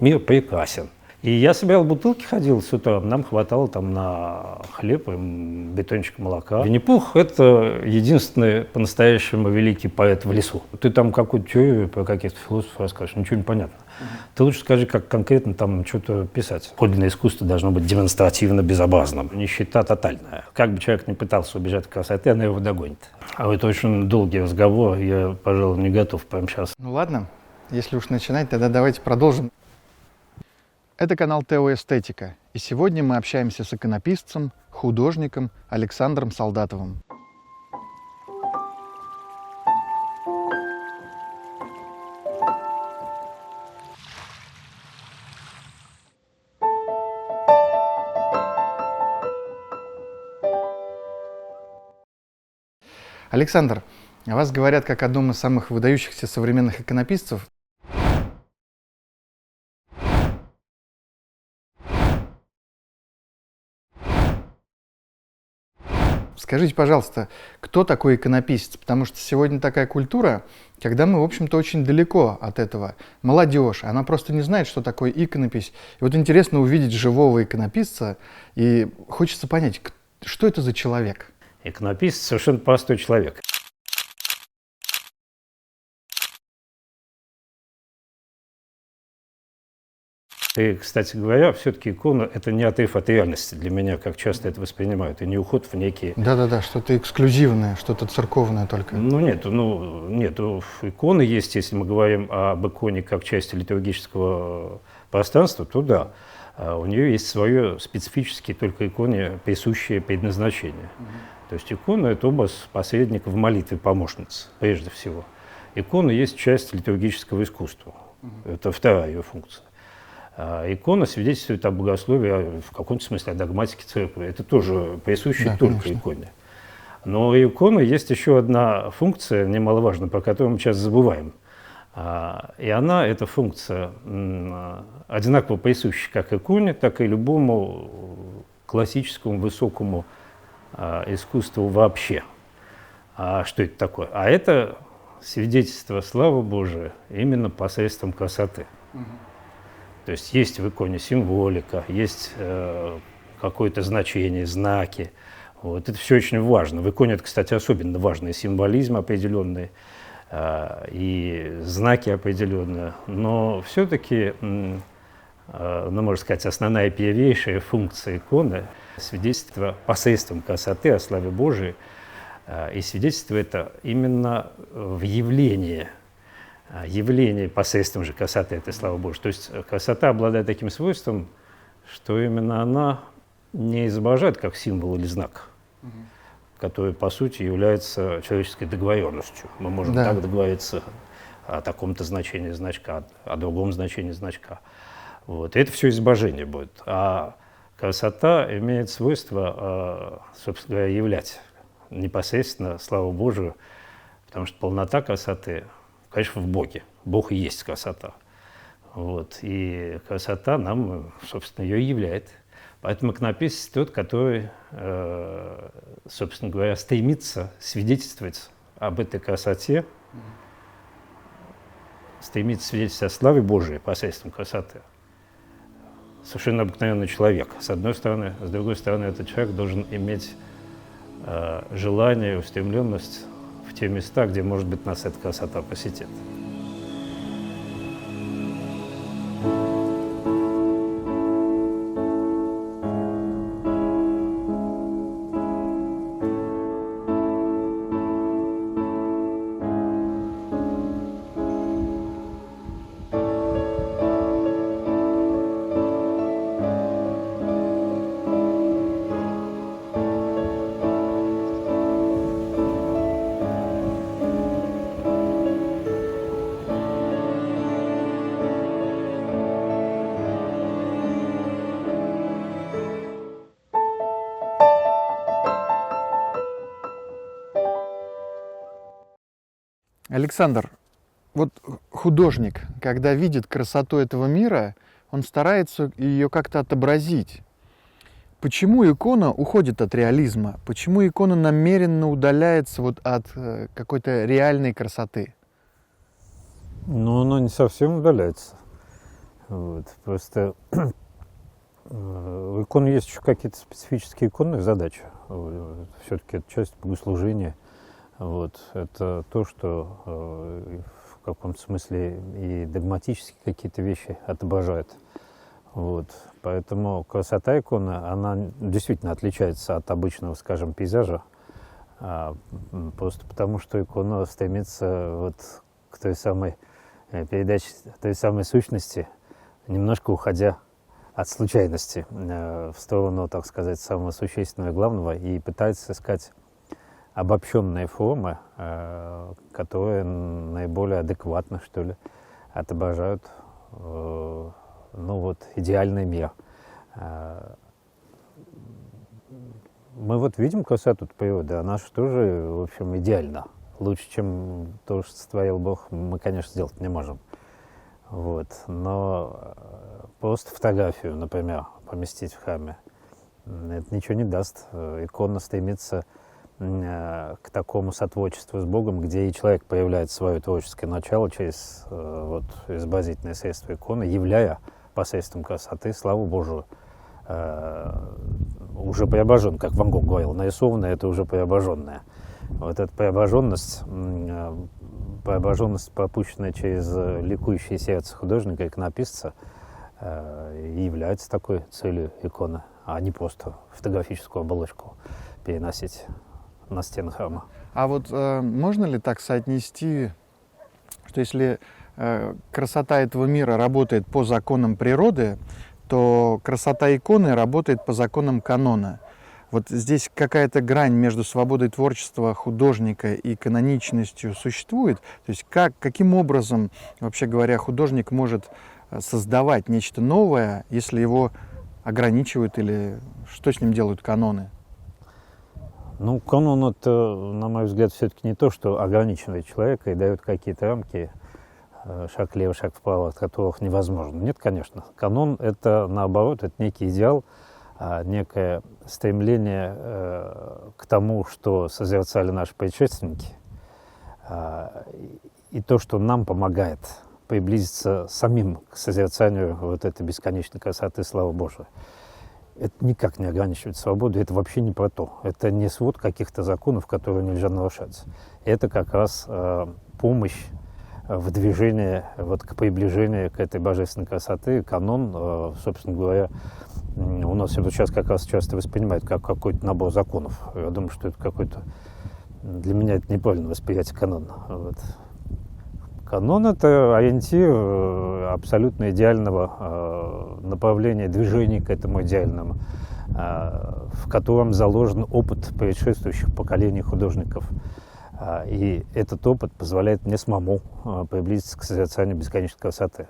Мир прекрасен. И я собирал бутылки, ходил с утра, нам хватало там на хлеб и бетончик молока. Винни-Пух – это единственный по-настоящему великий поэт в лесу. Ты там какую-то теорию про каких-то философов расскажешь, ничего не понятно. Ты лучше скажи, как конкретно там что-то писать. Подлинное искусство должно быть демонстративно безобразным. Нищета тотальная. Как бы человек ни пытался убежать от красоты, она его догонит. А это очень долгий разговор, я, пожалуй, не готов прямо сейчас. Ну ладно, если уж начинать, тогда давайте продолжим. Это канал ТЭО Эстетика, и сегодня мы общаемся с иконописцем, художником Александром Солдатовым. Александр, о вас говорят как о одном из самых выдающихся современных иконописцев. Скажите, пожалуйста, кто такой иконописец? Потому что сегодня такая культура, когда мы, в общем-то, очень далеко от этого. Молодежь, она просто не знает, что такое иконопись. И вот интересно увидеть живого иконописца, и хочется понять, что это за человек? Иконописец – совершенно простой человек. И, кстати говоря, все-таки икона – это не отрыв от реальности для меня, как часто это воспринимают, и не уход в некие… Да-да-да, что-то эксклюзивное, что-то церковное только. Нет, иконы есть, если мы говорим об иконе как части литургического пространства, то да, у нее есть свое специфическое только иконе присущее предназначение. То есть икона – это образ посредника в молитве, помощницы, прежде всего. Икона есть часть литургического искусства, это вторая ее функция. Икона свидетельствует о богословии, в каком-то смысле о догматике церкви. Это тоже присуще только конечно. Иконе. Но у иконы есть еще одна функция, немаловажная, про которую мы сейчас забываем. И она, эта функция, одинаково присуща как иконе, так и любому классическому, высокому искусству вообще. А что это такое? А это свидетельство славы Божией именно посредством красоты. То есть в иконе символика, есть какое-то значение, знаки. Вот. Это все очень важно. В иконе это, кстати, особенно важно. И символизм определенный, и знаки определенные. Но все-таки, можно сказать, основная и первейшая функция иконы – свидетельство посредством красоты о славе Божией. И свидетельство это именно в явлении посредством же красоты этой славы Божией. То есть красота обладает таким свойством, что именно она не изображает как символ или знак, который, по сути, является человеческой договоренностью. Мы можем так договориться о таком-то значении значка, о другом значении значка. Вот. И это все изображение будет. А красота имеет свойство, собственно говоря, являть непосредственно славу Божию, потому что полнота красоты, конечно, в Боге. Бог и есть красота. Вот. И красота нам, собственно, ее и являет. Поэтому иконописец тот, который, собственно говоря, стремится свидетельствовать об этой красоте, стремится свидетельствовать о славе Божией посредством красоты. Совершенно обыкновенный человек, с одной стороны. С другой стороны, этот человек должен иметь желание, устремленность в те места, где, может быть, нас эта красота посетит. Александр, вот художник, когда видит красоту этого мира, он старается ее как-то отобразить. Почему икона уходит от реализма? Почему икона намеренно удаляется вот от какой-то реальной красоты? Ну, оно не совсем удаляется. Вот. Просто у икон есть еще какие-то специфические иконные задачи. Все-таки это часть богослужения. Вот. Это то, что в каком-то смысле и догматически какие-то вещи отображает. Вот. Поэтому красота иконы, она действительно отличается от обычного, скажем, пейзажа. Просто потому, что икона стремится вот к той самой передаче, той самой сущности, немножко уходя от случайности в сторону, так сказать, самого существенного и главного, и пытается искать обобщенные формы, которые наиболее адекватно, что ли, отображают идеальный мир. Мы вот видим красоту природы, она же тоже, в общем, идеальна. Лучше, чем то, что сотворил Бог, мы, конечно, сделать не можем. Вот. Но просто фотографию, например, поместить в храме, это ничего не даст. Икона стремится к такому сотворчеству с Богом, где и человек проявляет свое творческое начало через изобразительные средства иконы, являя посредством красоты славу Божию. Уже преображен, как Ван Гог говорил, нарисованное — это уже преображенное. Вот эта преображенность, пропущенная через ликующее сердце художника, иконописца, и является такой целью иконы, а не просто фотографическую оболочку переносить на стены храма. А вот можно ли так соотнести, что если красота этого мира работает по законам природы, то красота иконы работает по законам канона? Вот здесь какая-то грань между свободой творчества художника и каноничностью существует? То есть каким образом, вообще говоря, художник может создавать нечто новое, если его ограничивают, или что с ним делают каноны? Ну, канон — это, на мой взгляд, все-таки не то, что ограничивает человека и дает какие-то рамки, шаг влево, шаг вправо, от которых невозможно. Нет, конечно. Канон — это, наоборот, это некий идеал, некое стремление к тому, что созерцали наши предшественники, и то, что нам помогает приблизиться самим к созерцанию вот этой бесконечной красоты славы Божией. Это никак не ограничивает свободу, это вообще не про то. Это не свод каких-то законов, которые нельзя нарушать. Это как раз помощь в движении, к приближению к этой божественной красоты. Канон, собственно говоря, у нас его сейчас как раз часто воспринимают как какой-то набор законов. Я думаю, что это какой-то... Для меня это неправильное восприятие канона. Вот. Канон — это ориентир абсолютно идеального направления движения к этому идеальному, в котором заложен опыт предшествующих поколений художников. И этот опыт позволяет мне самому приблизиться к созерцанию бесконечной красоты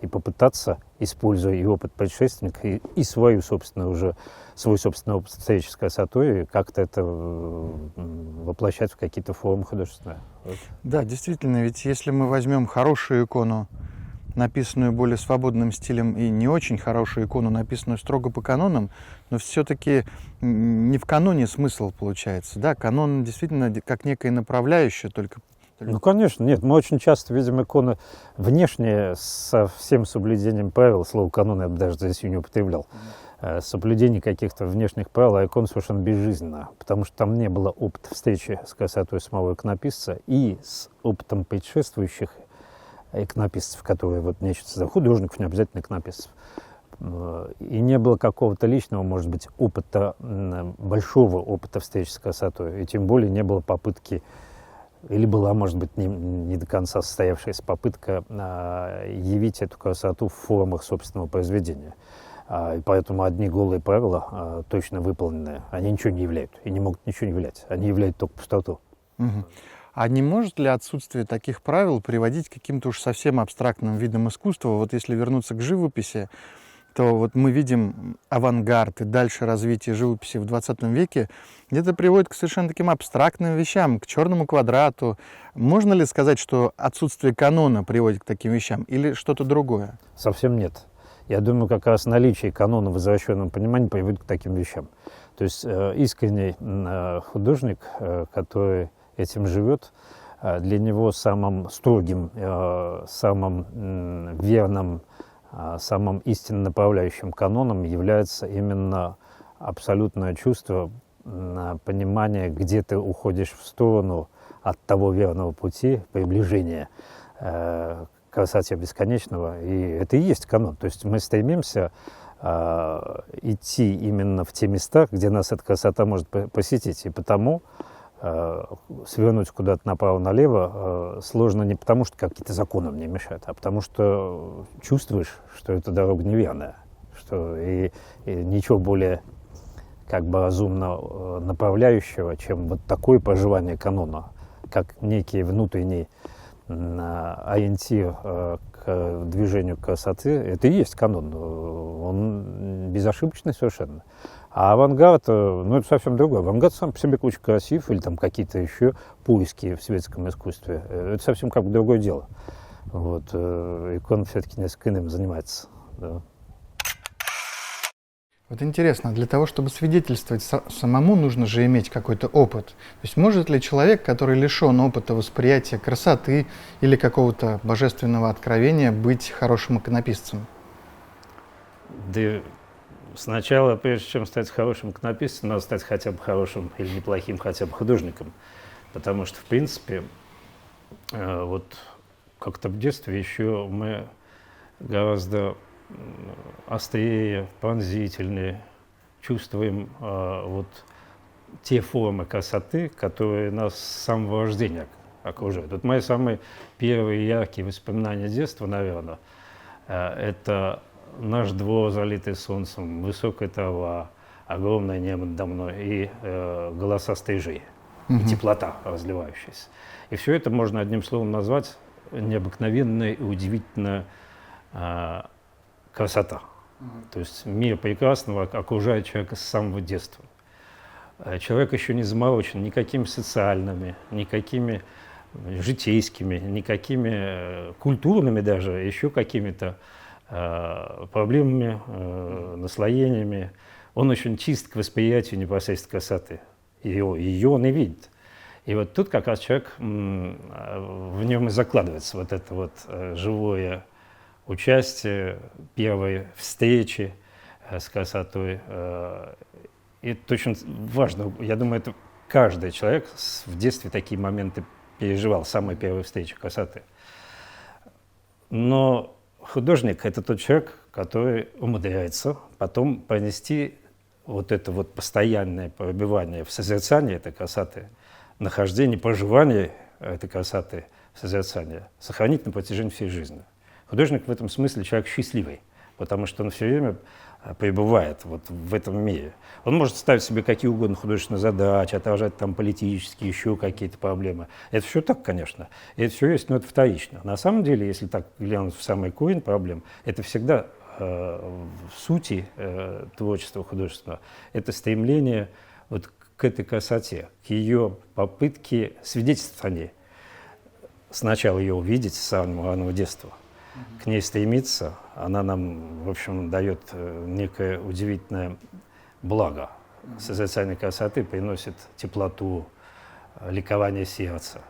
и попытаться, используя и опыт предшественника, и свой собственный опыт встречи с красотой, как-то это воплощать в какие-то формы художественные. Да, действительно, ведь если мы возьмем хорошую икону, написанную более свободным стилем, и не очень хорошую икону, написанную строго по канонам, но все-таки не в каноне смысл получается. Да, канон действительно как некое направляющее, только... Ну, конечно, нет. Мы очень часто видим иконы внешние со всем соблюдением правил. Слово канон я бы даже здесь не употреблял. Соблюдение каких-то внешних правил, а икона совершенно безжизненна, потому что там не было опыта встречи с красотой самого иконописца и с опытом предшествующих иконописцев, которые мечутся, художников, не обязательно иконописцев. И не было какого-то личного, может быть, опыта, большого опыта встречи с красотой, и тем более не было попытки, или была, может быть, не до конца состоявшаяся попытка явить эту красоту в формах собственного произведения. И поэтому одни голые правила, точно выполненные, они ничего не являют и не могут ничего не являть. Они являют только пустоту. Угу. А не может ли отсутствие таких правил приводить к каким-то уж совсем абстрактным видам искусства? Вот если вернуться к живописи, то вот мы видим авангард и дальше развитие живописи в 20 веке, где-то приводит к совершенно таким абстрактным вещам, к черному квадрату. Можно ли сказать, что отсутствие канона приводит к таким вещам или что-то другое? Совсем нет. Я думаю, как раз наличие канона в извращенном понимании приводит к таким вещам. То есть искренний художник, который этим живет, для него самым строгим, самым верным самым истинно направляющим каноном является именно абсолютное чувство понимания, где ты уходишь в сторону от того верного пути приближения к красоте бесконечного. И это и есть канон. То есть мы стремимся идти именно в те места, где нас эта красота может посетить. И потому свернуть куда-то направо-налево сложно не потому, что какие-то законы мне мешают, а потому что чувствуешь, что эта дорога неверная, что и ничего более как бы разумно направляющего, чем вот такое проживание канона, как некий внутренний ориентир к движению красоты. Это и есть канон, он безошибочный совершенно. А авангард, ну это совсем другое. Авангард сам по себе очень красив, или там какие-то еще поиски в светском искусстве. Это совсем как бы другое дело. Вот. Икона все-таки несколько иным занимается. Да. Вот интересно, для того, чтобы свидетельствовать самому, нужно же иметь какой-то опыт. То есть может ли человек, который лишен опыта восприятия красоты или какого-то божественного откровения, быть хорошим иконописцем? Да сначала, прежде чем стать хорошим иконописцем, надо стать хотя бы хорошим или неплохим хотя бы художником. Потому что, в принципе, вот как-то в детстве еще мы гораздо острее, пронзительнее чувствуем вот те формы красоты, которые нас с самого рождения окружают. Вот мои самые первые яркие воспоминания детства, наверное, это наш двор, залитый солнцем, высокая трава, огромное небо надо мной и голоса стрижей, и теплота разливающаяся. И все это можно одним словом назвать необыкновенная и удивительная красота. То есть мир прекрасного окружает человека с самого детства. Человек еще не заморочен никакими социальными, никакими житейскими, никакими культурными даже, еще какими-то проблемами, наслоениями. Он очень чист к восприятию непосредственно красоты. Ее он и видит. И вот тут как раз человек, в нем и закладывается вот это вот живое участие, первой встречи с красотой. И это очень важно. Я думаю, это каждый человек в детстве такие моменты переживал, самые первые встречи красоты. Но художник – это тот человек, который умудряется потом пронести вот это вот постоянное пробивание в созерцание этой красоты, нахождение, проживание этой красоты в созерцании, сохранить на протяжении всей жизни. Художник в этом смысле человек счастливый, потому что он все время пребывает вот в этом мире. Он может ставить себе какие угодно художественные задачи, отражать там политические, еще какие-то проблемы. Это все так, конечно. И это все есть, но это вторично. На самом деле, если так глянуть в самый корень проблем, это всегда в сути творчества художественного, это стремление вот к этой красоте, к ее попытке свидетельствовать о ней. Сначала ее увидеть с самого раннего детства, к ней стремиться, она нам, в общем, дает некое удивительное благо. Созерцание красоты приносит теплоту, ликование сердца.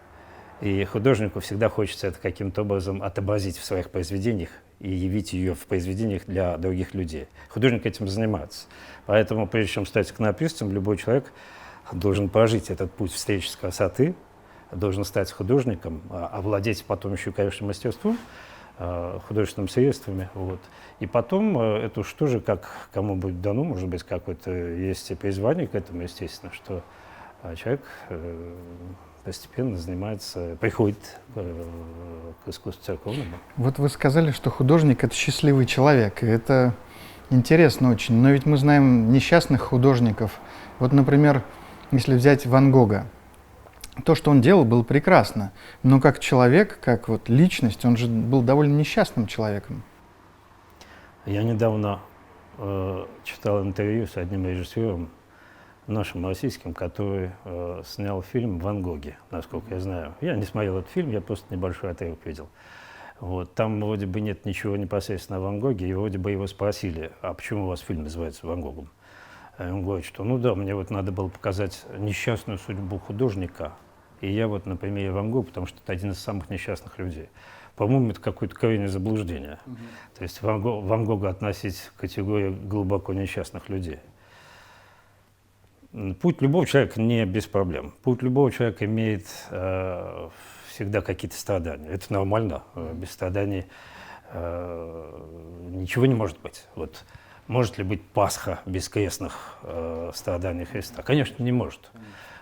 И художнику всегда хочется это каким-то образом отобразить в своих произведениях и явить ее в произведениях для других людей. Художник этим занимается. Поэтому, прежде чем стать иконописцем, любой человек должен прожить этот путь встречи с красотой, должен стать художником, овладеть потом еще, конечно, мастерством, художественными средствами. Вот. И потом это уж тоже как кому будет дано, может быть, какое-то есть и призвание к этому, естественно, что человек постепенно занимается, приходит к искусству церковному. Вот вы сказали, что художник – это счастливый человек, и это интересно очень. Но ведь мы знаем несчастных художников. Вот, например, если взять Ван Гога, то, что он делал, было прекрасно, но как человек, как вот личность, он же был довольно несчастным человеком. Я недавно читал интервью с одним режиссером, нашим российским, который снял фильм «Ван Гоги», насколько я знаю. Я не смотрел этот фильм, я просто небольшой отрывок видел. Вот. Там вроде бы нет ничего непосредственно о Ван Гоге, и вроде бы его спросили, а почему у вас фильм называется «Ван Гогом»? И он говорит, что ну да, мне вот надо было показать несчастную судьбу художника, и я вот на примере Ван Гога, потому что это один из самых несчастных людей. По-моему, это какое-то крайнее заблуждение. То есть Ван Гога относить к категории глубоко несчастных людей. Путь любого человека не без проблем. Путь любого человека имеет всегда какие-то страдания. Это нормально. Без страданий ничего не может быть. Вот. Может ли быть Пасха без крестных страданий Христа? Конечно, не может.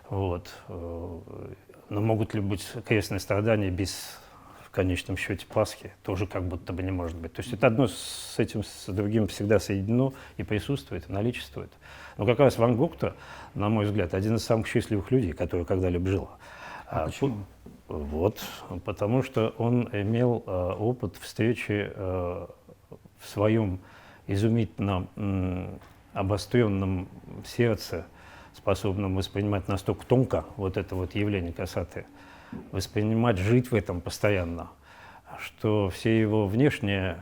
Вот. Но могут ли быть крестные страдания без, в конечном счете, Пасхи? Тоже как будто бы не может быть. То есть это одно с этим, с другим всегда соединено и присутствует, и наличествует. Но как раз Ван Гог-то, на мой взгляд, один из самых счастливых людей, который когда-либо жил. Почему? Вот, потому что он имел опыт встречи в своем изумительно обостренном сердце, способном воспринимать настолько тонко вот это вот явление красоты, воспринимать, жить в этом постоянно, что все его внешние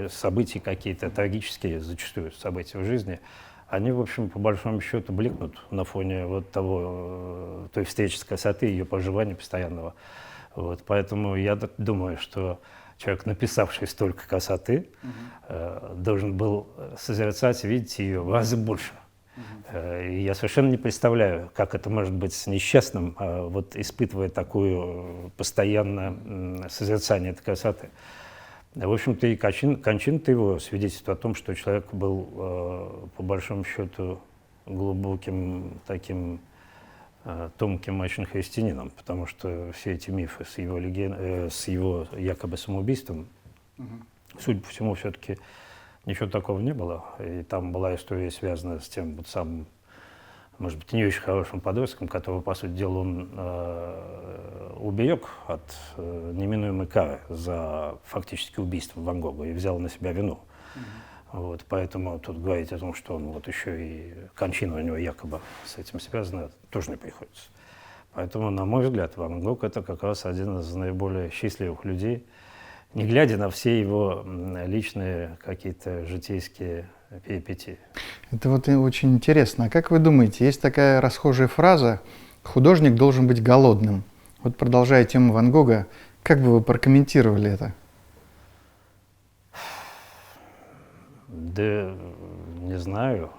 события какие-то трагические, зачастую события в жизни, они, в общем, по большому счету блекнут на фоне вот той встречи с красотой, ее проживания постоянного. Вот, поэтому я думаю, что человек, написавший столько красоты, должен был созерцать, видеть ее в разы больше. И я совершенно не представляю, как это может быть несчастным, вот испытывая такое постоянное созерцание этой красоты. В общем-то, и кончина-то его свидетельствует о том, что человек был, по большому счету, глубоким таким тонким очень христианином, потому что все эти мифы с его якобы самоубийством, судя по всему, все-таки ничего такого не было. И там была история, связанная с тем вот самым, может быть, не очень хорошим подростком, которого, по сути дела, он уберег от неминуемой кары за фактически убийство Ван Гога и взял на себя вину. Вот, поэтому тут говорить о том, что он вот еще и кончина у него якобы с этим связана, тоже не приходится. Поэтому, на мой взгляд, Ван Гог — это как раз один из наиболее счастливых людей, не глядя на все его личные какие-то житейские перипетии. Это вот очень интересно. А как вы думаете, есть такая расхожая фраза «художник должен быть голодным». Вот продолжая тему Ван Гога, как бы вы прокомментировали это? Да, не знаю,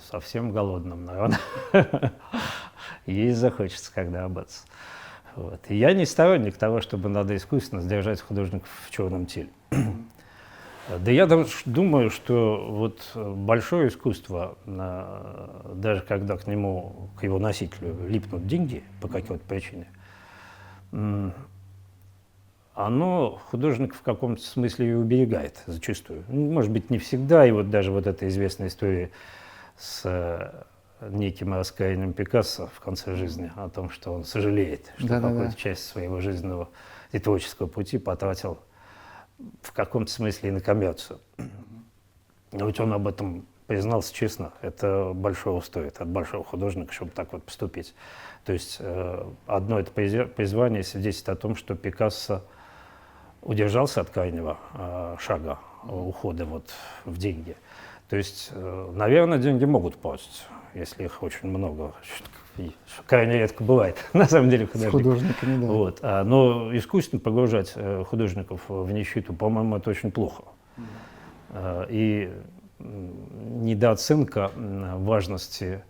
совсем голодным, наверное. Есть захочется, когда обаться. Вот. И я не сторонник того, чтобы надо искусственно сдержать художников в черном теле. Да я думаю, что вот большое искусство, даже когда к нему, к его носителю липнут деньги по какой-то причине, оно художника в каком-то смысле и уберегает зачастую. Может быть, не всегда, и вот даже вот эта известная история с неким раскаянием Пикассо в конце жизни о том, что он сожалеет, что какую-то часть своего жизненного и творческого пути потратил в каком-то смысле и на коммерцию. Но ведь он об этом признался честно. Это большого стоит от большого художника, чтобы так вот поступить. То есть одно это призвание свидетельствует о том, что Пикассо удержался от крайнего шага ухода вот в деньги. То есть, наверное, деньги могут портить, если их очень много. Крайне редко бывает, на самом деле, художниками, да. Вот. Но искусственно погружать художников в нищету, по-моему, это очень плохо. И недооценка важности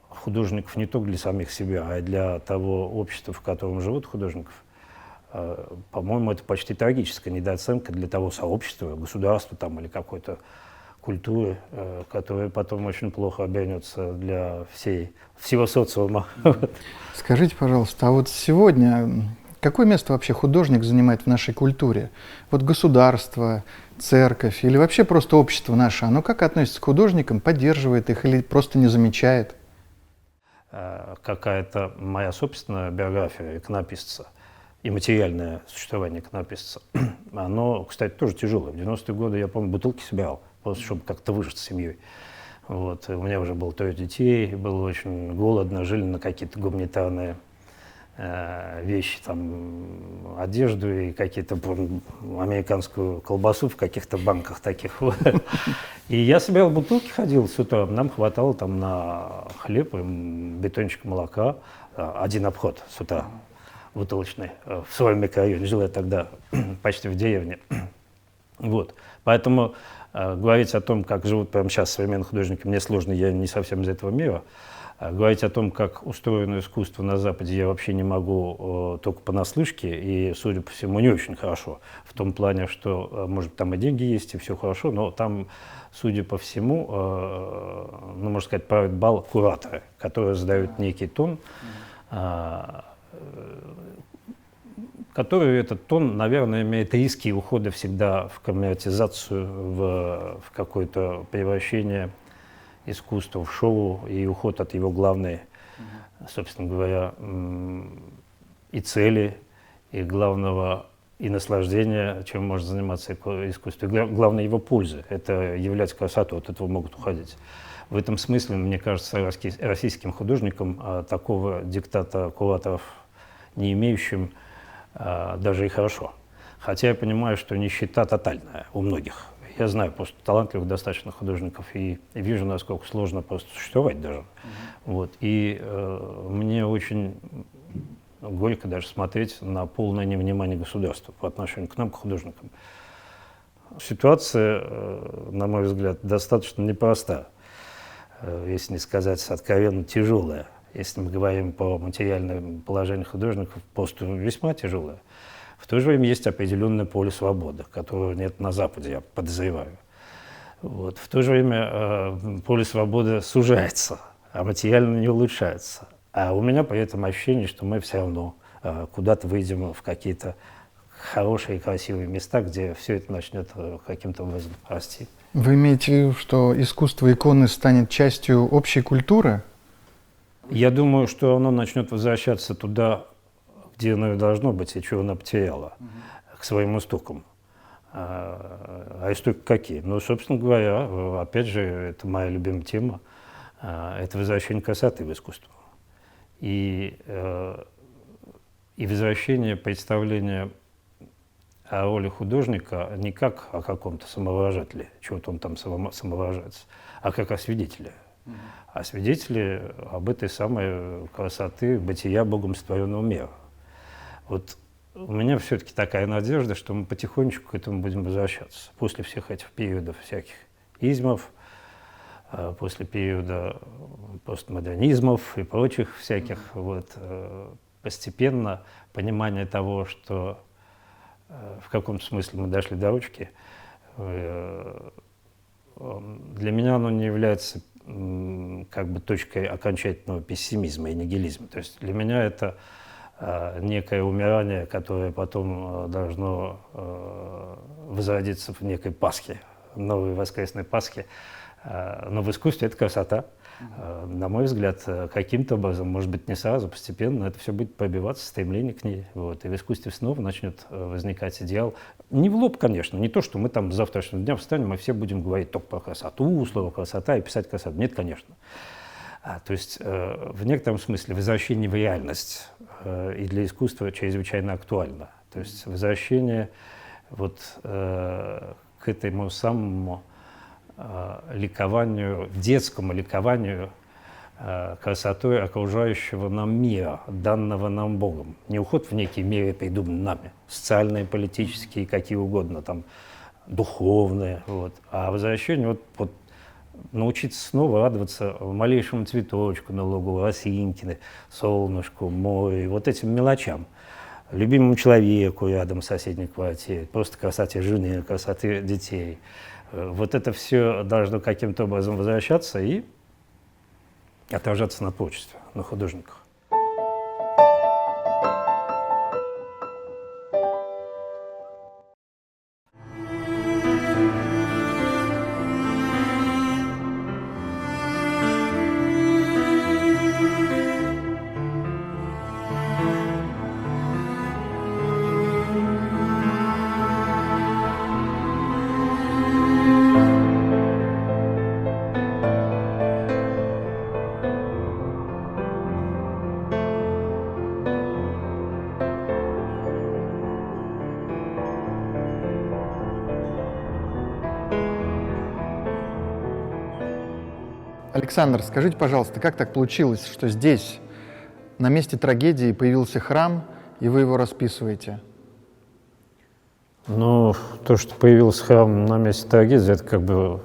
художников не только для самих себя, а и для того общества, в котором живут художников, по-моему, это почти трагическая недооценка для того сообщества, государства там, или какой-то культуры, которая потом очень плохо обернется для всего социума. Скажите, пожалуйста, а вот сегодня какое место вообще художник занимает в нашей культуре? Вот государство, церковь или вообще просто общество наше, оно как относится к художникам, поддерживает их или просто не замечает? Какая-то моя собственная биография иконописца и материальное существование иконописца, оно, кстати, тоже тяжелое. В 90-е годы я, помню, бутылки собирал, просто чтобы как-то выжить с семьей. Вот. У меня уже было 3 детей, было очень голодно, жили на какие-то гуманитарные вещи, там, одежду и какие-то американскую колбасу в каких-то банках таких. И я собирал бутылки, ходил с утра, нам хватало там на хлеб, бетончик молока, один обход с утра. бутылочной в своем микрорайоне. Жил я тогда почти в деревне. Вот. Поэтому говорить о том, как живут прямо сейчас современные художники, мне сложно, я не совсем из этого мира. Говорить о том, как устроено искусство на Западе, я вообще не могу только понаслышке, и, судя по всему, не очень хорошо. В том плане, что, может, там и деньги есть, и все хорошо, но там, судя по всему, ну, можно сказать, правят бал кураторы, которые задают некий тон, который этот тон, наверное, имеет риски ухода всегда в коммерциализацию, в какое-то превращение искусства в шоу и уход от его главной, собственно говоря, и цели, и главного, и наслаждения, чем может заниматься искусство, и главное его пользы. Это является красотой, от этого могут уходить. В этом смысле, мне кажется, российским художникам такого диктата кураторов не имеющим даже и хорошо. Хотя я понимаю, что нищета тотальная у многих. Я знаю просто талантливых достаточно художников и вижу, насколько сложно просто существовать даже. Вот. И мне очень горько даже смотреть на полное невнимание государства по отношению к нам, к художникам. Ситуация, на мой взгляд, достаточно непроста, если не сказать откровенно тяжелая. Если мы говорим по материальному положению художников, просто весьма тяжелая. В то же время есть определенное поле свободы, которого нет на Западе, я подозреваю. Вот. В то же время поле свободы сужается, а материально не улучшается. А у меня при этом ощущение, что мы все равно куда-то выйдем в какие-то хорошие, красивые места, где все это начнет каким-то образом расти. Вы имеете в виду, что искусство иконы станет частью общей культуры? Я думаю, что оно начнет возвращаться туда, где оно и должно быть, и чего оно потеряло, к своим истокам. А истоки какие? Ну, собственно говоря, опять же, это моя любимая тема, это возвращение красоты в искусство. И возвращение представления о роли художника не как о каком-то самовыражателе, чего-то он там самовыражается, а как о свидетеле. А свидетели об этой самой красоты бытия Богом сотворенного мира. Вот у меня все-таки такая надежда, что мы потихонечку к этому будем возвращаться. После всех этих периодов всяких измов, после периода постмодернизмов и прочих всяких, вот, постепенно понимание того, что в каком-то смысле мы дошли до ручки, для меня оно не является как бы точкой окончательного пессимизма и нигилизма. То есть для меня это некое умирание, которое потом должно возродиться в некой Пасхе, новой воскресной Пасхе. Но в искусстве это красота. На мой взгляд, каким-то образом, может быть, не сразу, постепенно это все будет пробиваться, стремление к ней. Вот. И в искусстве снова начнет возникать идеал. Не в лоб, конечно, не то, что мы там с завтрашнего дня встанем, и все будем говорить только про красоту, слово красота и писать красоту. Нет, конечно. То есть в некотором смысле возвращение в реальность и для искусства чрезвычайно актуально. То есть возвращение вот к этому самому ликованию, детскому ликованию красотой окружающего нам мира, данного нам Богом. Не уход в некие миры, придуманные нами, социальные, политические, какие угодно, там, духовные, вот, а возвращение вот научиться снова радоваться малейшему цветочку на лугу, росинке, солнышку, морю, вот этим мелочам. Любимому человеку рядом в соседней квартире, просто красоте жены, красоте детей. Вот это все должно каким-то образом возвращаться и отражаться на творчестве, на художниках. Александр, скажите, пожалуйста, как так получилось, что здесь, на месте трагедии, появился храм, и вы его расписываете? Ну, то, что появился храм на месте трагедии, это как бы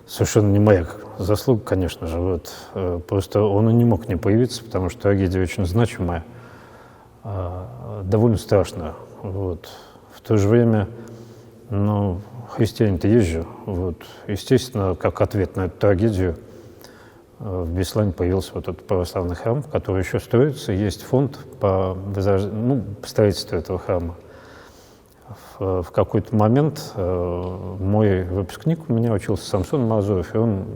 совершенно не моя заслуга, конечно же. Вот. Просто он и не мог не появиться, потому что трагедия очень значимая, довольно страшная. Вот. В то же время, ну, христиане-то есть же. Вот. Естественно, как ответ на эту трагедию, в Беслане появился вот этот православный храм, который еще строится. Есть фонд по строительству этого храма. В какой-то момент мой выпускник у меня учился, Самсон Мазуров, и он,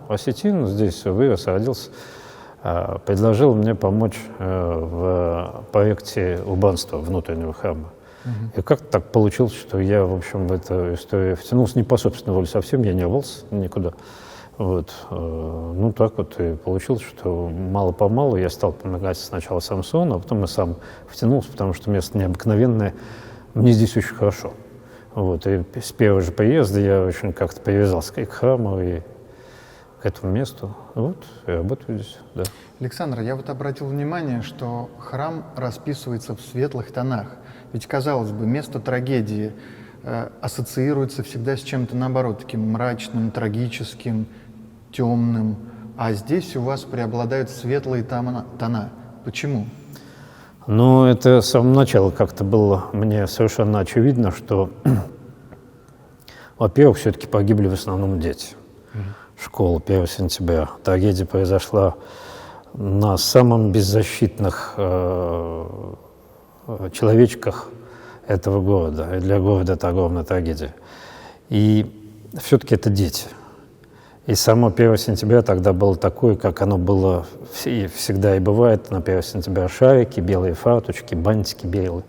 осетин, здесь вырос, родился, предложил мне помочь в проекте убранства внутреннего храма. И как-то так получилось, что я, в общем, в эту историю втянулся не по собственной воле совсем, я не рвался никуда. Вот. Ну, так вот и получилось, что мало-помалу я стал помогать сначала Самсону, а потом я сам втянулся, потому что место необыкновенное, мне здесь очень хорошо. Вот. И с первого же приезда я очень как-то привязался к храму и к этому месту. Вот, и работаю здесь, да. Александр, я вот обратил внимание, что храм расписывается в светлых тонах. Ведь, казалось бы, место трагедии ассоциируется всегда с чем-то, наоборот, таким мрачным, трагическим, темным. А здесь у вас преобладают светлые тона. Почему? Ну, это с самого начала как-то было мне совершенно очевидно, что, во-первых, все-таки погибли в основном дети. Школа 1 сентября. Трагедия произошла на самом беззащитных человечках этого города. И для города это огромная трагедия. И все-таки это дети. И само 1 сентября тогда было такое, как оно было всегда и бывает. На 1 сентября шарики, белые фарточки, бантики белые.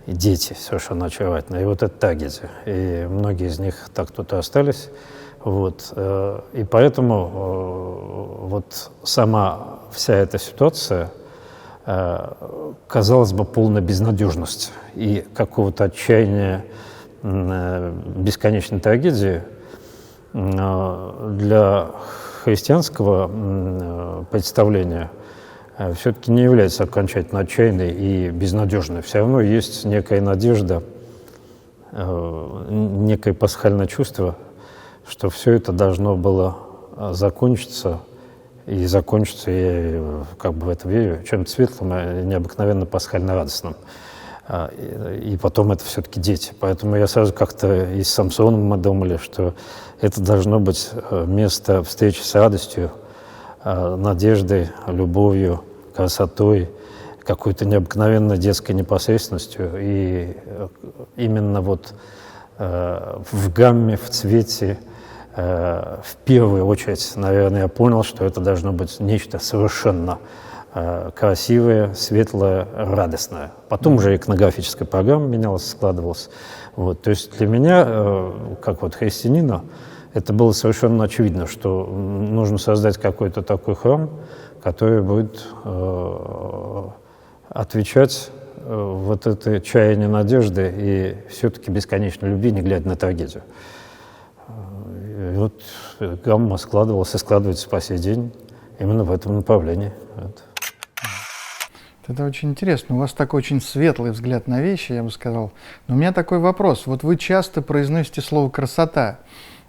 И дети совершенно очаровательные. И вот это трагедия. И многие из них так тут и остались. Вот. И поэтому вот сама вся эта ситуация, казалось бы, полная безнадежность и какого-то отчаяния, бесконечной трагедии для христианского представления все-таки не является окончательно отчаянной и безнадежной. Все равно есть некая надежда, некое пасхальное чувство, что все это должно было закончиться, и закончится, я как бы в это верю, чем-то светлым и необыкновенно пасхально радостным. И потом это все-таки дети. Поэтому я сразу как-то и с Самсоном мы думали, что это должно быть место встречи с радостью, надеждой, любовью, красотой, какой-то необыкновенной детской непосредственностью. И именно вот в гамме, в цвете, в первую очередь, наверное, я понял, что это должно быть нечто совершенно красивое, светлое, радостное. Потом уже иконографическая программа менялась, складывалась. Вот. То есть для меня, как вот христианина, это было совершенно очевидно, что нужно создать какой-то такой храм, который будет отвечать вот этой чаянию надежды и все-таки бесконечной любви, не глядя на трагедию. И вот гамма складывалась и складывается по сей день именно в этом направлении. Вот. Это очень интересно. У вас такой очень светлый взгляд на вещи, я бы сказал. Но у меня такой вопрос. Вот вы часто произносите слово «красота»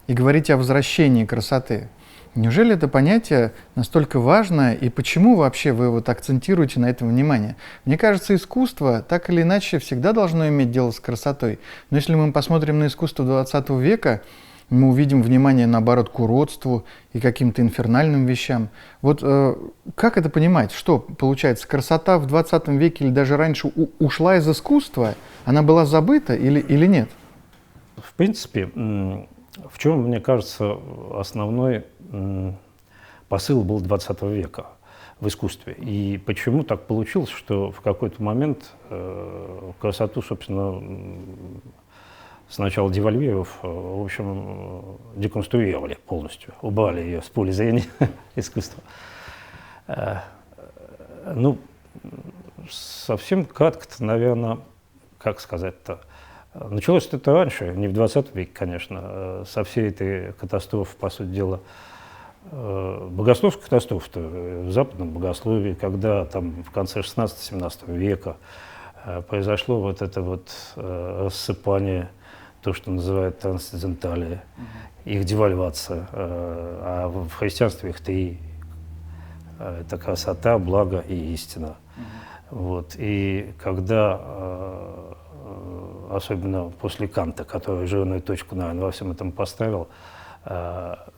и говорите о возвращении красоты. Неужели это понятие настолько важное, и почему вообще вы вот акцентируете на этом внимание? Мне кажется, искусство так или иначе всегда должно иметь дело с красотой. Но если мы посмотрим на искусство 20 века, мы увидим внимание, наоборот, к уродству и каким-то инфернальным вещам. Вот как это понимать? Что, получается, красота в 20 веке или даже раньше ушла из искусства? Она была забыта или нет? В принципе, в чем, мне кажется, основной посыл был 20 века в искусстве. И почему так получилось, что в какой-то момент красоту, собственно, сначала девальвировав, в общем, деконструировали полностью, убрали ее с поля зрения искусства. Ну, совсем кратко-то, наверное, как сказать-то, началось это раньше, не в 20 веке, конечно, со всей этой катастрофы, по сути дела, богословская катастрофа в западном богословии, когда там в конце 16-17 века произошло вот это вот рассыпание, то, что называют трансценденталия, их девальвация, а в христианстве их три. Это красота, благо и истина. Вот. И когда, особенно после Канта, который жирную точку, наверное, во всем этом поставил,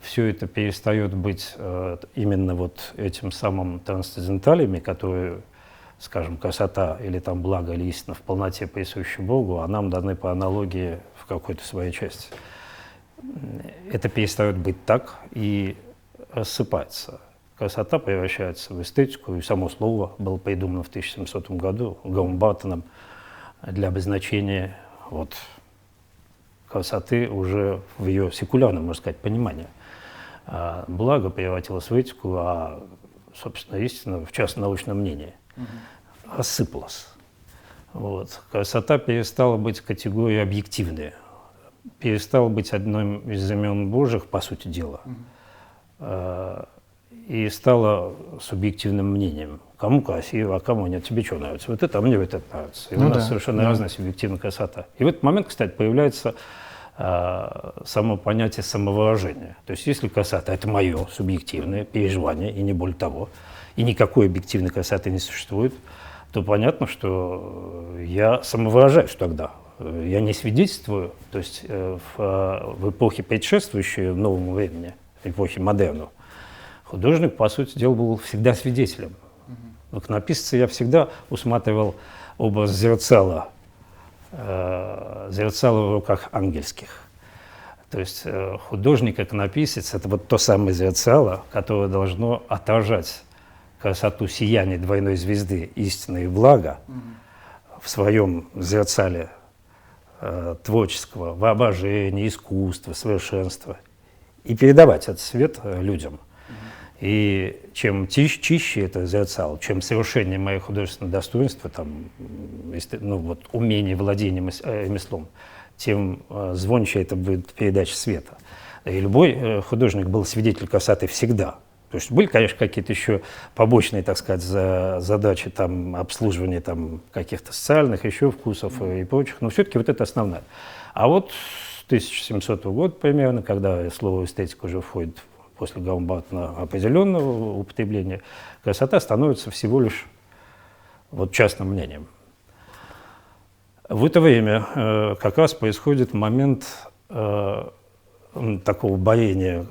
все это перестает быть именно вот этим самым трансценденталиями, которые, скажем, красота или там благо или истина в полноте присущи Богу, а нам даны по аналогии в какой-то своей части. Это перестает быть так и рассыпается. Красота превращается в эстетику, и само слово было придумано в 1700 году Гаумбартеном для обозначения вот, красоты уже в ее секулярном, можно сказать, понимании. Благо превратилось в этику, а, собственно, истина в частном научном мнении рассыпалась. Вот. Красота перестала быть категорией объективной, перестала быть одним из имен Божьих, по сути дела, и стала субъективным мнением. Кому красиво, а кому нет, тебе что нравится? Вот это, а мне вот это нравится. И у нас совершенно разная субъективная красота. И в этот момент, кстати, появляется само понятие самовыражения. То есть если красота – это мое субъективное переживание, и не более того, и никакой объективной красоты не существует, то понятно, что я самовыражаюсь тогда. Я не свидетельствую, то есть в эпохе, предшествующей новому времени, эпохе модерну, художник, по сути дела, был всегда свидетелем. В иконописце я всегда усматривал образ зерцала, зерцало в руках ангельских. То есть художник-иконописец – это вот то самое зерцало, которое должно отражать красоту сияния двойной звезды истины и блага в своем зерцале творческого воображения, искусства, совершенства и передавать этот свет людям. И чем чище это зерцало, чем совершеннее мое художественное достоинство, там, ну, вот, умение владения ремеслом, тем звонче это будет передача света. И любой художник был свидетелем красоты всегда. То есть были, конечно, какие-то еще побочные, так сказать, задачи там, обслуживания там, каких-то социальных еще вкусов и прочих, но все-таки вот это основное. А вот с 1700 года примерно, когда слово эстетика уже входит после Гаумбартена определенного употребления, красота становится всего лишь вот частным мнением. В это время как раз происходит момент такого боения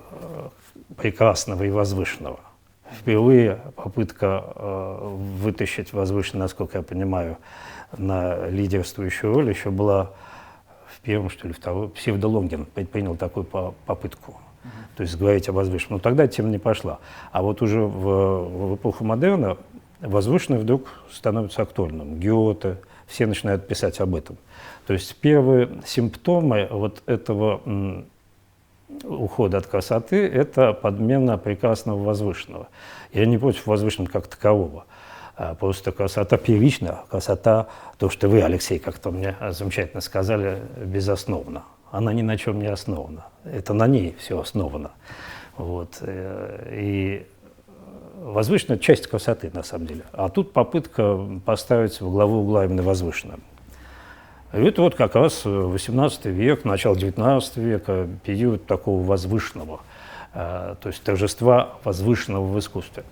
прекрасного и возвышенного. Впервые попытка вытащить возвышенное, насколько я понимаю, на лидерствующую роль еще была в первом, что ли, втором. Псевдо-Лонгин предпринял такую попытку. То есть говорить о возвышенном. Но тогда тема не пошла. А вот уже в эпоху модерна возвышенное вдруг становится актуальным. Гёте, все начинают писать об этом. То есть первые симптомы вот этого ухода от красоты – это подмена прекрасного возвышенного. Я не против возвышенного как такового. Просто красота первична, красота, то, что вы, Алексей, как-то мне замечательно сказали, безосновна. Она ни на чем не основана. Это на ней все основано. Вот. И возвышенная – это часть красоты, на самом деле. А тут попытка поставить во главу угла именно возвышенное. И это вот как раз 18 век, начало 19 века, период такого возвышенного, то есть торжества возвышенного в искусстве.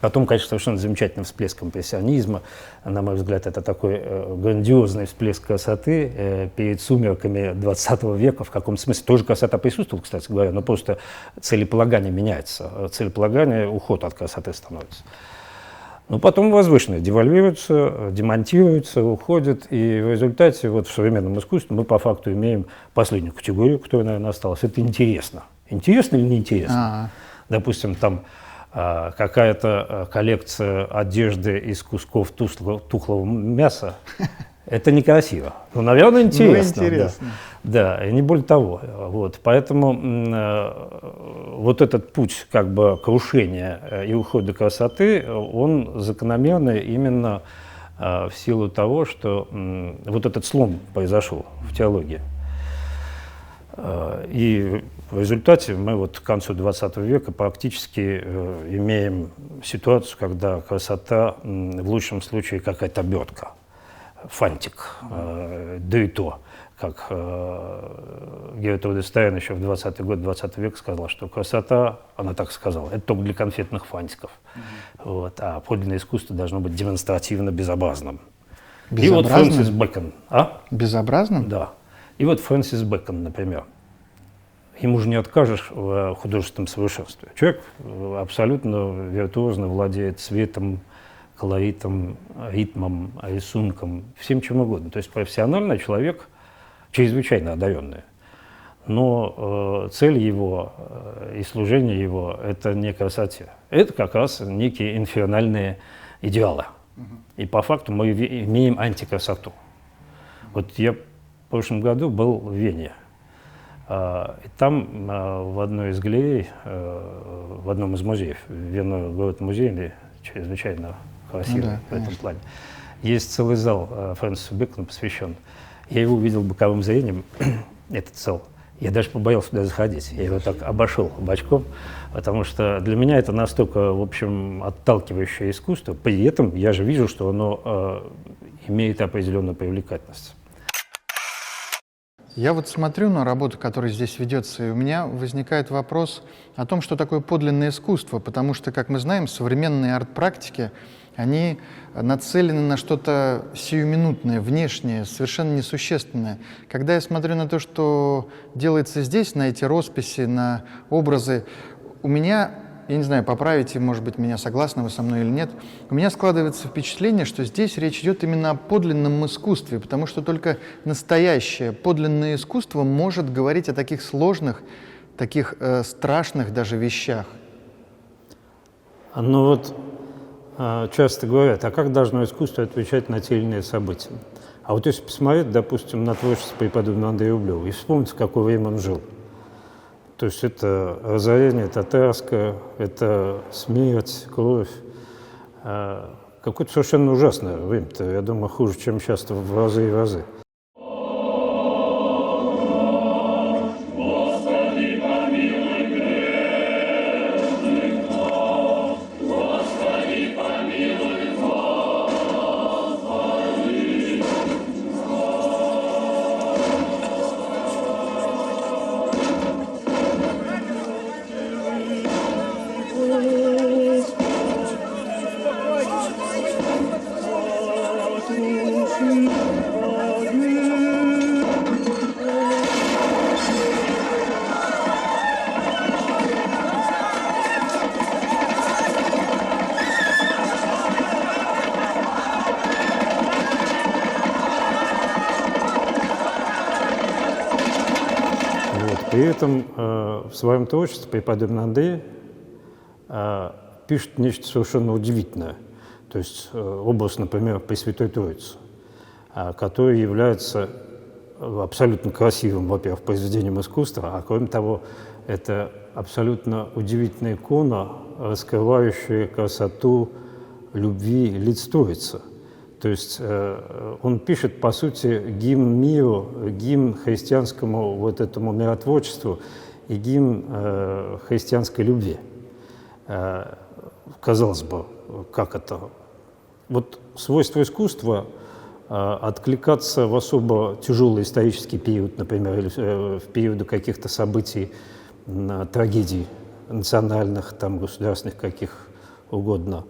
Потом, конечно, совершенно замечательным всплеском импрессионизма, на мой взгляд, это такой грандиозный всплеск красоты перед сумерками 20 века, в каком смысле. Тоже красота присутствовала, кстати говоря, но просто целеполагание меняется, целеполагание, уход от красоты становится. Но потом возвышенное девальвируется, демонтируется, уходит, и в результате вот в современном искусстве мы по факту имеем последнюю категорию, которая, наверное, осталась. Это интересно. Интересно или неинтересно? Допустим, там какая-то коллекция одежды из кусков тухлого мяса. Это некрасиво. Ну, наверное, интересно. Ну, интересно. Да, и не более того. Вот. Поэтому вот этот путь как бы крушения и ухода красоты, он закономерный именно в силу того, что вот этот слом произошел в теологии. И в результате мы вот к концу 20 века практически имеем ситуацию, когда красота в лучшем случае какая-то обертка, фантик, да и то, как Гертруда Стайн еще в 20-й год 20 века сказала, что красота, она так сказала, это только для конфетных фантиков, вот, а подлинное искусство должно быть демонстративно безобразным. И вот Фрэнсис Бэкон. Безобразным? Да. И вот Фрэнсис Бэкон, например. Ему же не откажешь в художественном совершенстве. Человек абсолютно виртуозно владеет цветом, колоритом, ритмом, рисунком, всем чем угодно. То есть профессиональный человек, чрезвычайно одаренный. Но цель его и служение его – это не красоте. Это как раз некие инфернальные идеалы. И по факту мы имеем антикрасоту. Вот я в прошлом году был в Вене. И там в одной из галерей, в одном из музеев, Вена город музейный, чрезвычайно красивый в этом плане, есть целый зал Фрэнсису Бэкону посвящен. Я его увидел боковым зрением, этот зал. Я даже побоялся туда заходить. Я его так обошел бочком, потому что для меня это настолько, в общем, отталкивающее искусство. При этом я же вижу, что оно имеет определенную привлекательность. Я вот смотрю на работу, которая здесь ведется, и у меня возникает вопрос о том, что такое подлинное искусство, потому что, как мы знаем, современные арт-практики, они нацелены на что-то сиюминутное, внешнее, совершенно несущественное. Когда я смотрю на то, что делается здесь, на эти росписи, на образы, у меня, я не знаю, поправите, может быть, меня согласны вы со мной или нет, у меня складывается впечатление, что здесь речь идет именно о подлинном искусстве, потому что только настоящее подлинное искусство может говорить о таких сложных, таких страшных даже вещах. Ну вот часто говорят, а как должно искусство отвечать на те или иные события? А вот если посмотреть, допустим, на творчество преподобного Андрея Рублева и вспомнить, в какое время он жил. То есть это разорение татарское, это смерть, кровь. Какое-то совершенно ужасное время-то, я думаю, хуже, чем часто в разы и разы. При этом в своем творчестве преподобный Андрей пишет нечто совершенно удивительное. То есть образ, например, Пресвятой Троицы, который является абсолютно красивым, во-первых, произведением искусства, а кроме того, это абсолютно удивительная икона, раскрывающая красоту любви лиц Троицы. То есть он пишет, по сути, гимн миру, гимн христианскому вот этому миротворчеству и гимн христианской любви. Казалось бы, как это? Вот свойство искусства откликаться в особо тяжелый исторический период, например, или в периоды каких-то событий, трагедий национальных, там, государственных, каких угодно,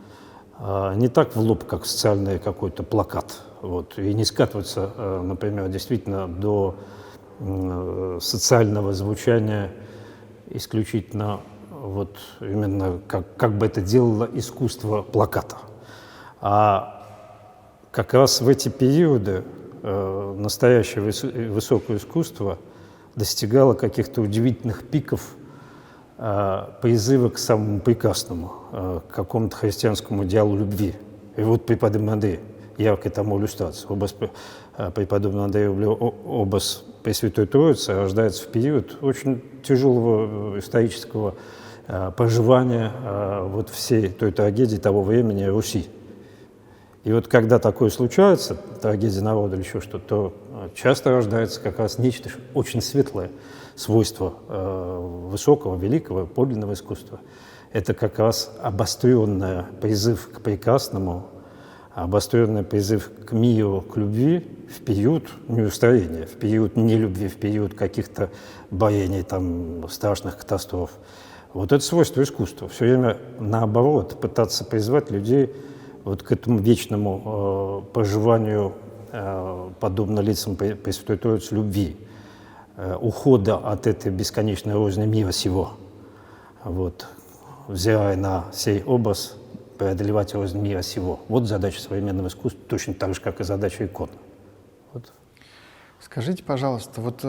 не так в лоб, как социальный какой-то плакат, вот, и не скатываться, например, действительно до социального звучания исключительно вот именно как бы это делало искусство плаката. А как раз в эти периоды настоящее высокое искусство достигало каких-то удивительных пиков, призыва к самому прекрасному, к какому-то христианскому идеалу любви. И вот преподобный Андрей, яркая тому иллюстрация. Образ преподобного Андрея Рублева, образ Пресвятой Троицы рождается в период очень тяжелого исторического проживания вот всей той трагедии того времени Руси. И вот когда такое случается, трагедия народа или еще что-то, то часто рождается как раз нечто очень светлое, свойство высокого, великого, подлинного искусства. Это как раз обостренный призыв к прекрасному, обостренный призыв к миру, к любви в период неустроения, в период нелюбви, в период каких-то боений, там, страшных катастроф. Вот это свойство искусства. Все время наоборот, пытаться призвать людей вот к этому вечному проживанию, подобно лицам Пресвятой Троицы, любви, ухода от этой бесконечной розни мира сего. Вот. Взирая на сей образ, преодолевать рознь мира сего. Вот задача современного искусства, точно так же, как и задача икон. Вот. Скажите, пожалуйста, вот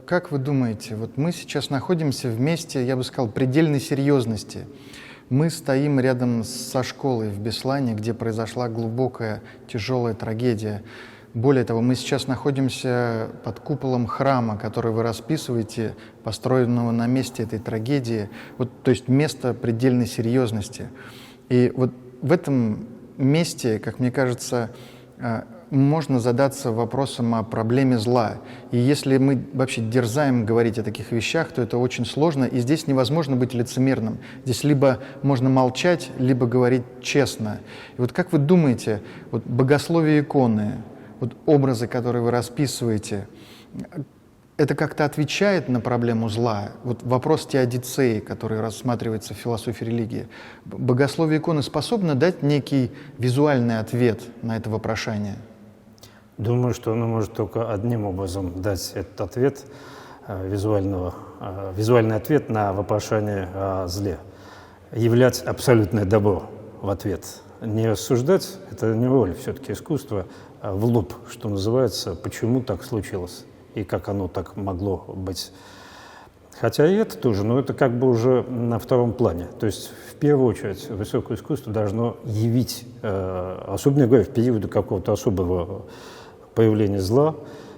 как вы думаете, вот мы сейчас находимся в месте, я бы сказал, предельной серьезности. Мы стоим рядом со школой в Беслане, где произошла глубокая, тяжелая трагедия. Более того, мы сейчас находимся под куполом храма, который вы расписываете, построенного на месте этой трагедии, вот, то есть место предельной серьезности. И вот в этом месте, как мне кажется, можно задаться вопросом о проблеме зла. И если мы вообще дерзаем говорить о таких вещах, то это очень сложно, и здесь невозможно быть лицемерным. Здесь либо можно молчать, либо говорить честно. И вот как вы думаете, вот богословие иконы, вот образы, которые вы расписываете, это как-то отвечает на проблему зла? Вот вопрос теодицеи, который рассматривается в философии религии. Богословие иконы способно дать некий визуальный ответ на это вопрошание? Думаю, что оно может только одним образом дать этот ответ, визуальный ответ на вопрошание о зле. Являть абсолютное добро в ответ. Не рассуждать, это не роль все-таки искусства, а в лоб, что называется, почему так случилось и как оно так могло быть. Хотя и это тоже, но это как бы уже на втором плане. То есть в первую очередь высокое искусство должно явить, особенно говоря, в периоды какого-то особого проявления зла,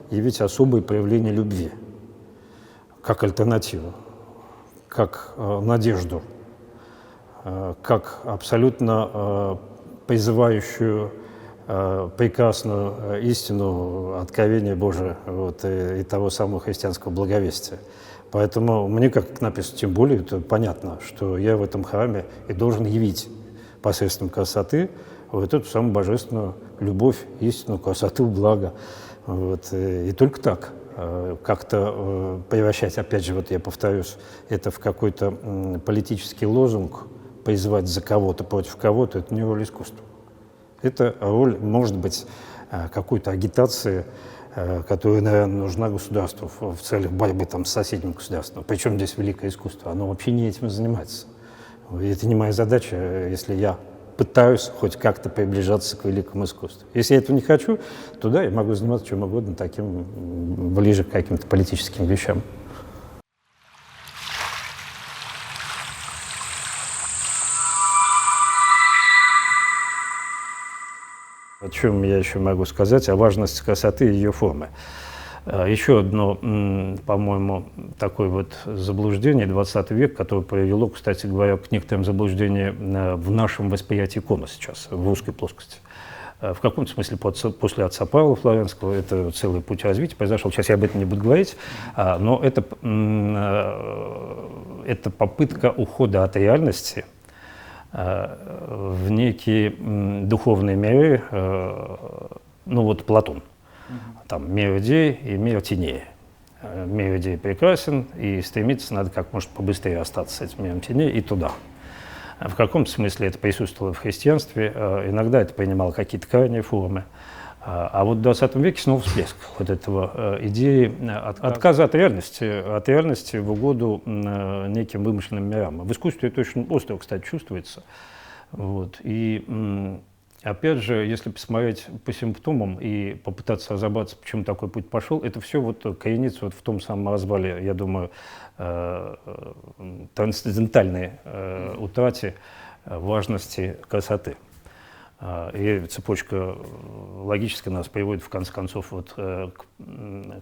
явить особые проявления любви, как альтернативу, как надежду, как абсолютно призывающую прекрасную истину откровения Божия вот, и того самого христианского благовестия. Поэтому мне, как написано, тем более это понятно, что я в этом храме и должен явить посредством красоты вот эту самую божественную любовь, истину, красоту, благо. Вот, и только так. Как-то превращать, опять же, вот я повторюсь, это в какой-то политический лозунг, призывать за кого-то против кого-то, это не роль искусства. Это роль, может быть, какой-то агитации, которая, наверное, нужна государству в целях борьбы там, с соседним государством. Причем здесь великое искусство. Оно вообще не этим занимается. И это не моя задача, если я пытаюсь хоть как-то приближаться к великому искусству. Если я этого не хочу, то да, я могу заниматься чем угодно, таким ближе к каким-то политическим вещам. О чем я еще могу сказать? О важности красоты и ее формы. Еще одно, по-моему, такое вот заблуждение 20 век, которое привело, кстати говоря, к некоторым заблуждениям в нашем восприятии иконы сейчас, в русской плоскости. В каком-то смысле после отца Павла Флоренского это целый путь развития произошел. Сейчас я об этом не буду говорить, но это попытка ухода от реальности в некие духовные миры, ну вот Платон. Там мир идей и мир теней. Мир идей прекрасен, и стремиться надо как можно побыстрее остаться с этим миром теней и туда. В каком смысле это присутствовало в христианстве, иногда это принимало какие-то крайние формы. А вот в 20 веке снова всплеск вот этого идеи отказа от реальности в угоду неким вымышленным мирам. В искусстве это очень остро, кстати, чувствуется. Вот. И опять же, если посмотреть по симптомам и попытаться разобраться, почему такой путь пошел, это все вот коренится вот в том самом развале, я думаю, трансцендентальной утрате важности красоты. И цепочка логически нас приводит, в конце концов, вот, к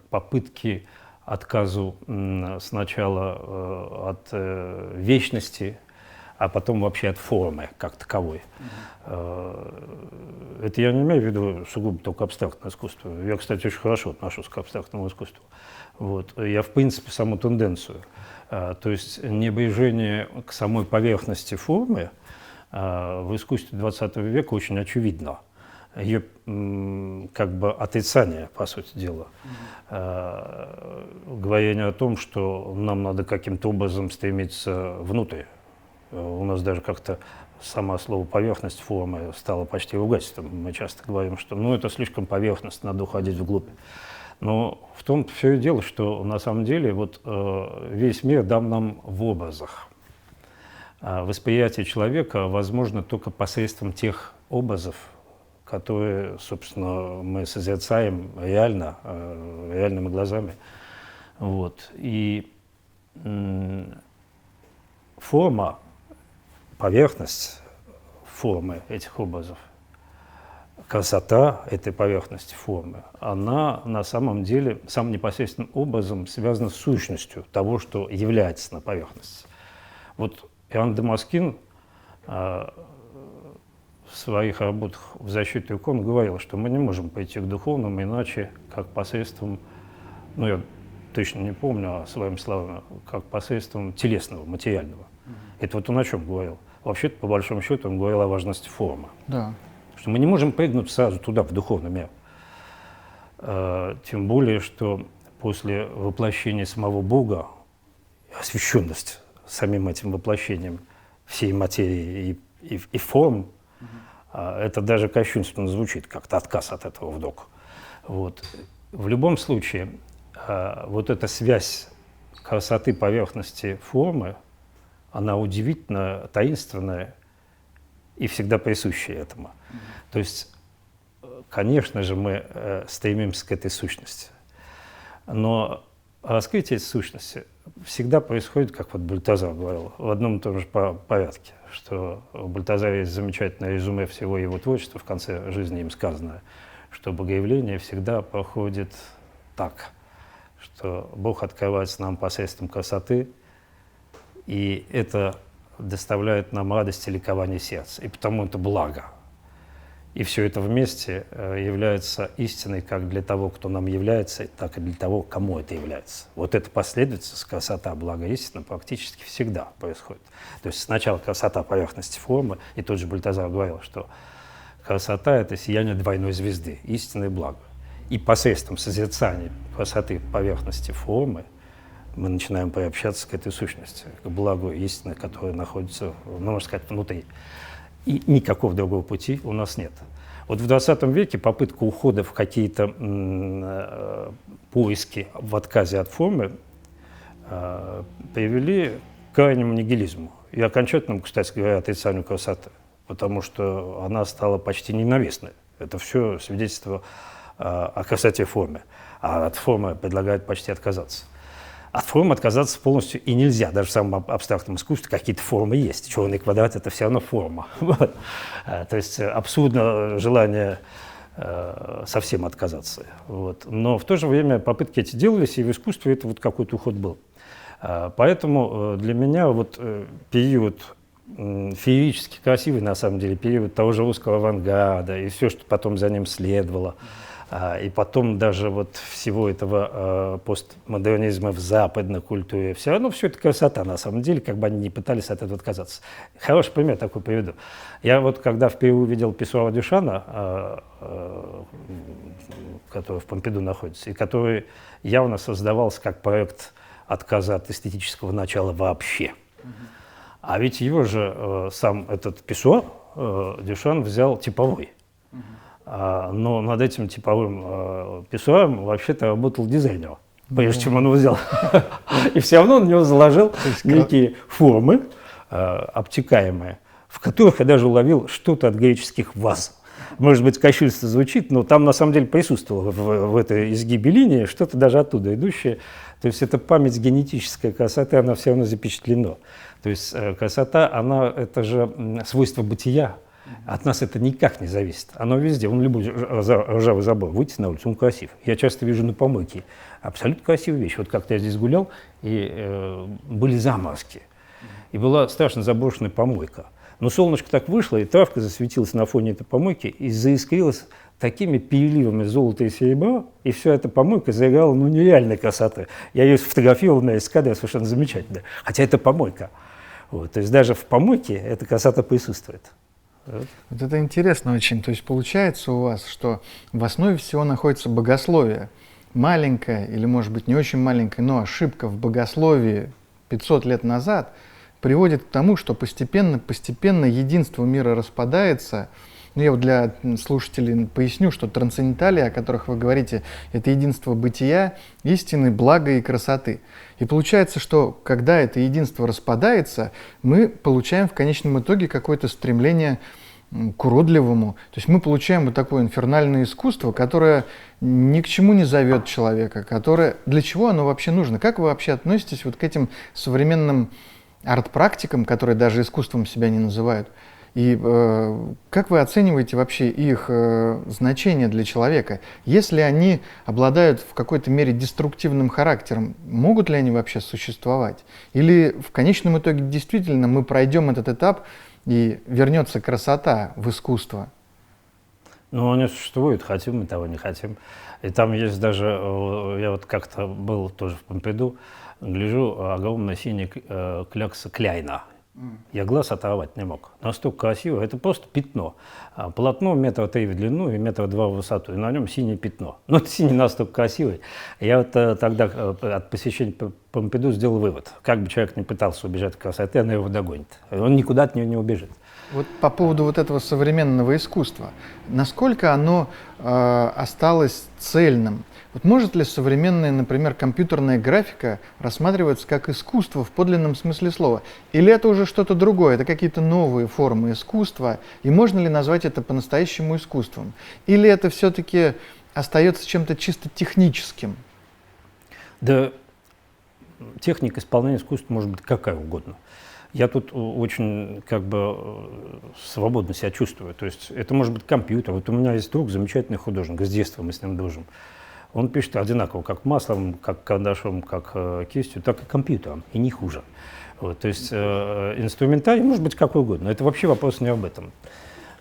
попытке отказу сначала от вечности, а потом вообще от формы как таковой. Это я не имею в виду сугубо только абстрактное искусство. Я, кстати, очень хорошо отношусь к абстрактному искусству. Вот. Я, в принципе, саму тенденцию. То есть небрежение к самой поверхности формы в искусстве XX века очень очевидно. Ее как бы отрицание, по сути дела. Говорение о том, что нам надо каким-то образом стремиться внутрь. У нас даже как-то само слово «поверхность» формы стало почти ругательством. Мы часто говорим, что это слишком поверхностно, надо уходить вглубь. Но в том-то все и дело, что на самом деле весь мир дан нам в образах. Восприятие человека возможно только посредством тех образов, которые, собственно, мы созерцаем реально, реальными глазами. Вот. И форма, поверхность формы этих образов, красота этой поверхности формы, она на самом деле самым непосредственным образом связана с сущностью того, что является на поверхности. Вот Иоанн Дамаскин в своих работах в защиту икон говорил, что мы не можем пойти к духовному иначе, как посредством, я точно не помню, своими словами, как посредством телесного, материального. Это он о чем говорил? Вообще-то, по большому счету, он говорил о важности формы. Да. Что мы не можем прыгнуть сразу туда, в духовный мир. Тем более, что после воплощения самого Бога, освященность самим этим воплощением всей материи и форм, это даже кощунственно звучит, как-то отказ от этого вдруг. Вот. В любом случае, эта связь красоты поверхности формы, она удивительно таинственная и всегда присущая этому. То есть, конечно же, мы стремимся к этой сущности. Но раскрытие этой сущности всегда происходит, как Бальтазар говорил, в одном и том же порядке, что у Бальтазара есть замечательное резюме всего его творчества, в конце жизни им сказано, что богоявление всегда проходит так, что Бог открывается нам посредством красоты, и это доставляет нам радость и ликование сердца, и потому это благо. И все это вместе является истиной как для того, кто нам является, так и для того, кому это является. Вот эта последовательность, красота, благо, истина практически всегда происходит. То есть сначала красота поверхности формы, и тот же Бальтазар говорил, что красота – это сияние двойной звезды, истина и благо. И посредством созерцания красоты поверхности формы мы начинаем приобщаться к этой сущности, к благу истины, которая находится, можно сказать, внутри. И никакого другого пути у нас нет. Вот в 20 веке попытка ухода в какие-то поиски в отказе от формы привели к крайнему нигилизму и окончательному, кстати говоря, отрицанию красоты, потому что она стала почти ненавистной. Это все свидетельство о красоте формы, а от формы предлагают почти отказаться. От формы отказаться полностью и нельзя. Даже в самом абстрактном искусстве какие-то формы есть. Черный квадрат – это все равно форма. Вот. То есть абсурдно желание совсем отказаться. Вот. Но в то же время попытки эти делались, и в искусстве это какой-то уход был. Поэтому для меня период феерически красивый, на самом деле, период того же русского авангарда и все, что потом за ним следовало, и потом даже всего этого постмодернизма в западной культуре, все равно все это красота, на самом деле, как бы они не пытались от этого отказаться. Хороший пример такой приведу. Я когда впервые увидел Писсуара Дюшана, который в Помпиду находится, и который явно создавался как проект отказа от эстетического начала вообще. А ведь его же сам этот Писсуар Дюшан взял типовой. Но над этим типовым писсуаром вообще-то работал дизайнер, прежде чем он его взял. И все равно он в него заложил некие формы обтекаемые, в которых я даже уловил что-то от греческих ваз. Может быть, кощунство звучит, но там на самом деле присутствовало в этой изгибе линии что-то даже оттуда идущее. То есть это память генетической красоты, она все равно запечатлена. То есть красота, это же свойство бытия. От нас это никак не зависит. Оно везде. Он любой ржавый забор. Выйти на улицу, он красив. Я часто вижу на помойке абсолютно красивые вещи. Вот как-то я здесь гулял, и были заморозки. и была страшно заброшенная помойка. Но солнышко так вышло, и травка засветилась на фоне этой помойки и заискрилась такими переливами золота и серебра, и вся эта помойка заиграла, ну, нереальной красоты. Я ее сфотографировал на эскадре, совершенно замечательно. Хотя это помойка. Вот, то есть даже в помойке эта красота присутствует. Вот это интересно очень. То есть получается у вас, что в основе всего находится богословие. Маленькая или, может быть, не очень маленькая, но ошибка в богословии 500 лет назад приводит к тому, что постепенно единство мира распадается. Ну, я вот для слушателей поясню, что трансценденталия, о которых вы говорите, это единство бытия, истины, блага и красоты. И получается, что когда это единство распадается, мы получаем в конечном итоге какое-то стремление к уродливому. То есть мы получаем вот такое инфернальное искусство, которое ни к чему не зовет человека, которое... Для чего оно вообще нужно? Как вы вообще относитесь вот к этим современным арт-практикам, которые даже искусством себя не называют? И как вы оцениваете вообще их значение для человека? Если они обладают в какой-то мере деструктивным характером, могут ли они вообще существовать? Или в конечном итоге действительно мы пройдем этот этап и вернется красота в искусство? Ну, они существуют, хотим мы того, не хотим. И там есть даже, я вот как-то был тоже в Помпиду, гляжу, огромная синяя клякса Кляйна. Я глаз оторвать не мог. Настолько красиво. Это просто пятно. Полотно 3 метра в длину и 2 метра в высоту. И на нем синее пятно. Но это синий настолько красивый. Я вот тогда от посещения Помпиду сделал вывод. Как бы человек не пытался убежать от красоты, она его догонит. Он никуда от нее не убежит. Вот по поводу вот этого современного искусства. Насколько оно осталось цельным? Вот может ли современная, например, компьютерная графика рассматриваться как искусство в подлинном смысле слова? Или это уже что-то другое, это какие-то новые формы искусства? И можно ли назвать это по-настоящему искусством? Или это все-таки остается чем-то чисто техническим? Да, техника исполнения искусства может быть какая угодно. Я тут очень как бы свободно себя чувствую. То есть это может быть компьютер. Вот у меня есть друг, замечательный художник, с детства мы с ним дружим. Он пишет одинаково, как маслом, как карандашом, как кистью, так и компьютером, и не хуже. Вот, то есть инструментарий может быть какой угодно. Это вообще вопрос не об этом.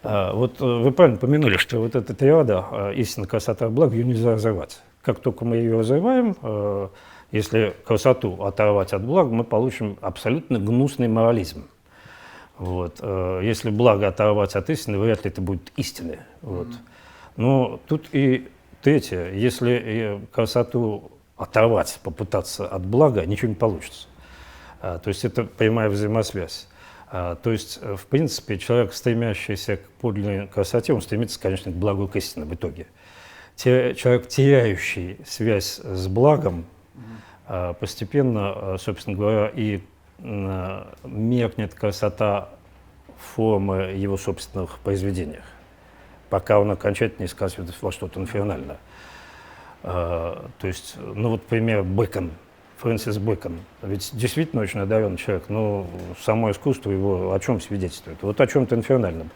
Вот вы правильно помянули, что вот эта триада истина, красота, благ, ее нельзя разорвать. Как только мы ее разрываем, если красоту оторвать от блага, мы получим абсолютно гнусный морализм. Вот. Если благо оторвать от истины, вряд ли это будет истиной. Вот. Но тут и третье, если красоту оторвать, попытаться от блага, ничего не получится. То есть это прямая взаимосвязь. То есть, в принципе, человек, стремящийся к подлинной красоте, он стремится, конечно, к благу и к истине в итоге. Человек, теряющий связь с благом, постепенно, собственно говоря, и меркнет красота формы его собственных произведениях, пока он окончательно не скатывается во что-то инфернальное. То есть, ну вот пример Бэкон, Фрэнсис Бэкон, ведь действительно очень одаренный человек, но само искусство его о чем свидетельствует? Вот о чем-то инфернальном.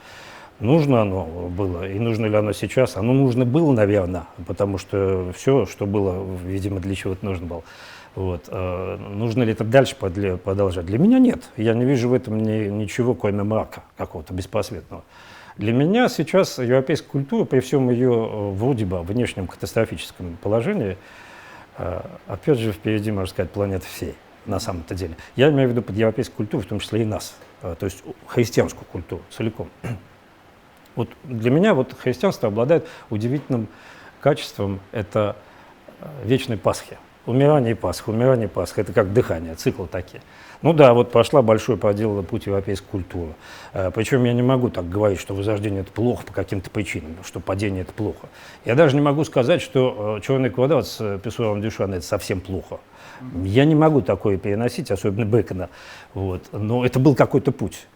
Нужно оно было, и нужно ли оно сейчас? Оно нужно было, наверное, потому что все, что было, видимо, для чего-то нужно было. Вот. Нужно ли это дальше продолжать? Для меня нет. Я не вижу в этом ничего, кроме мрака какого-то беспросветного. Для меня сейчас европейская культура, при всем ее вроде бы внешнем катастрофическом положении, опять же, впереди, можно сказать, планеты всей, на самом-то деле. Я имею в виду под европейской культурой, в том числе и нас, то есть христианскую культуру целиком. Вот для меня вот христианство обладает удивительным качеством, это вечной Пасхи. Умирание и Пасха, это как дыхание, циклы такие. Ну да, вот пошла большой, проделала путь европейской культуры. Причем я не могу так говорить, что возрождение это плохо по каким-то причинам, что падение это плохо. Я даже не могу сказать, что черный квадрат с Писсуаром Дюшана это совсем плохо. Я не могу такое переносить, особенно Бэкона. Вот. Но это был какой-то путь.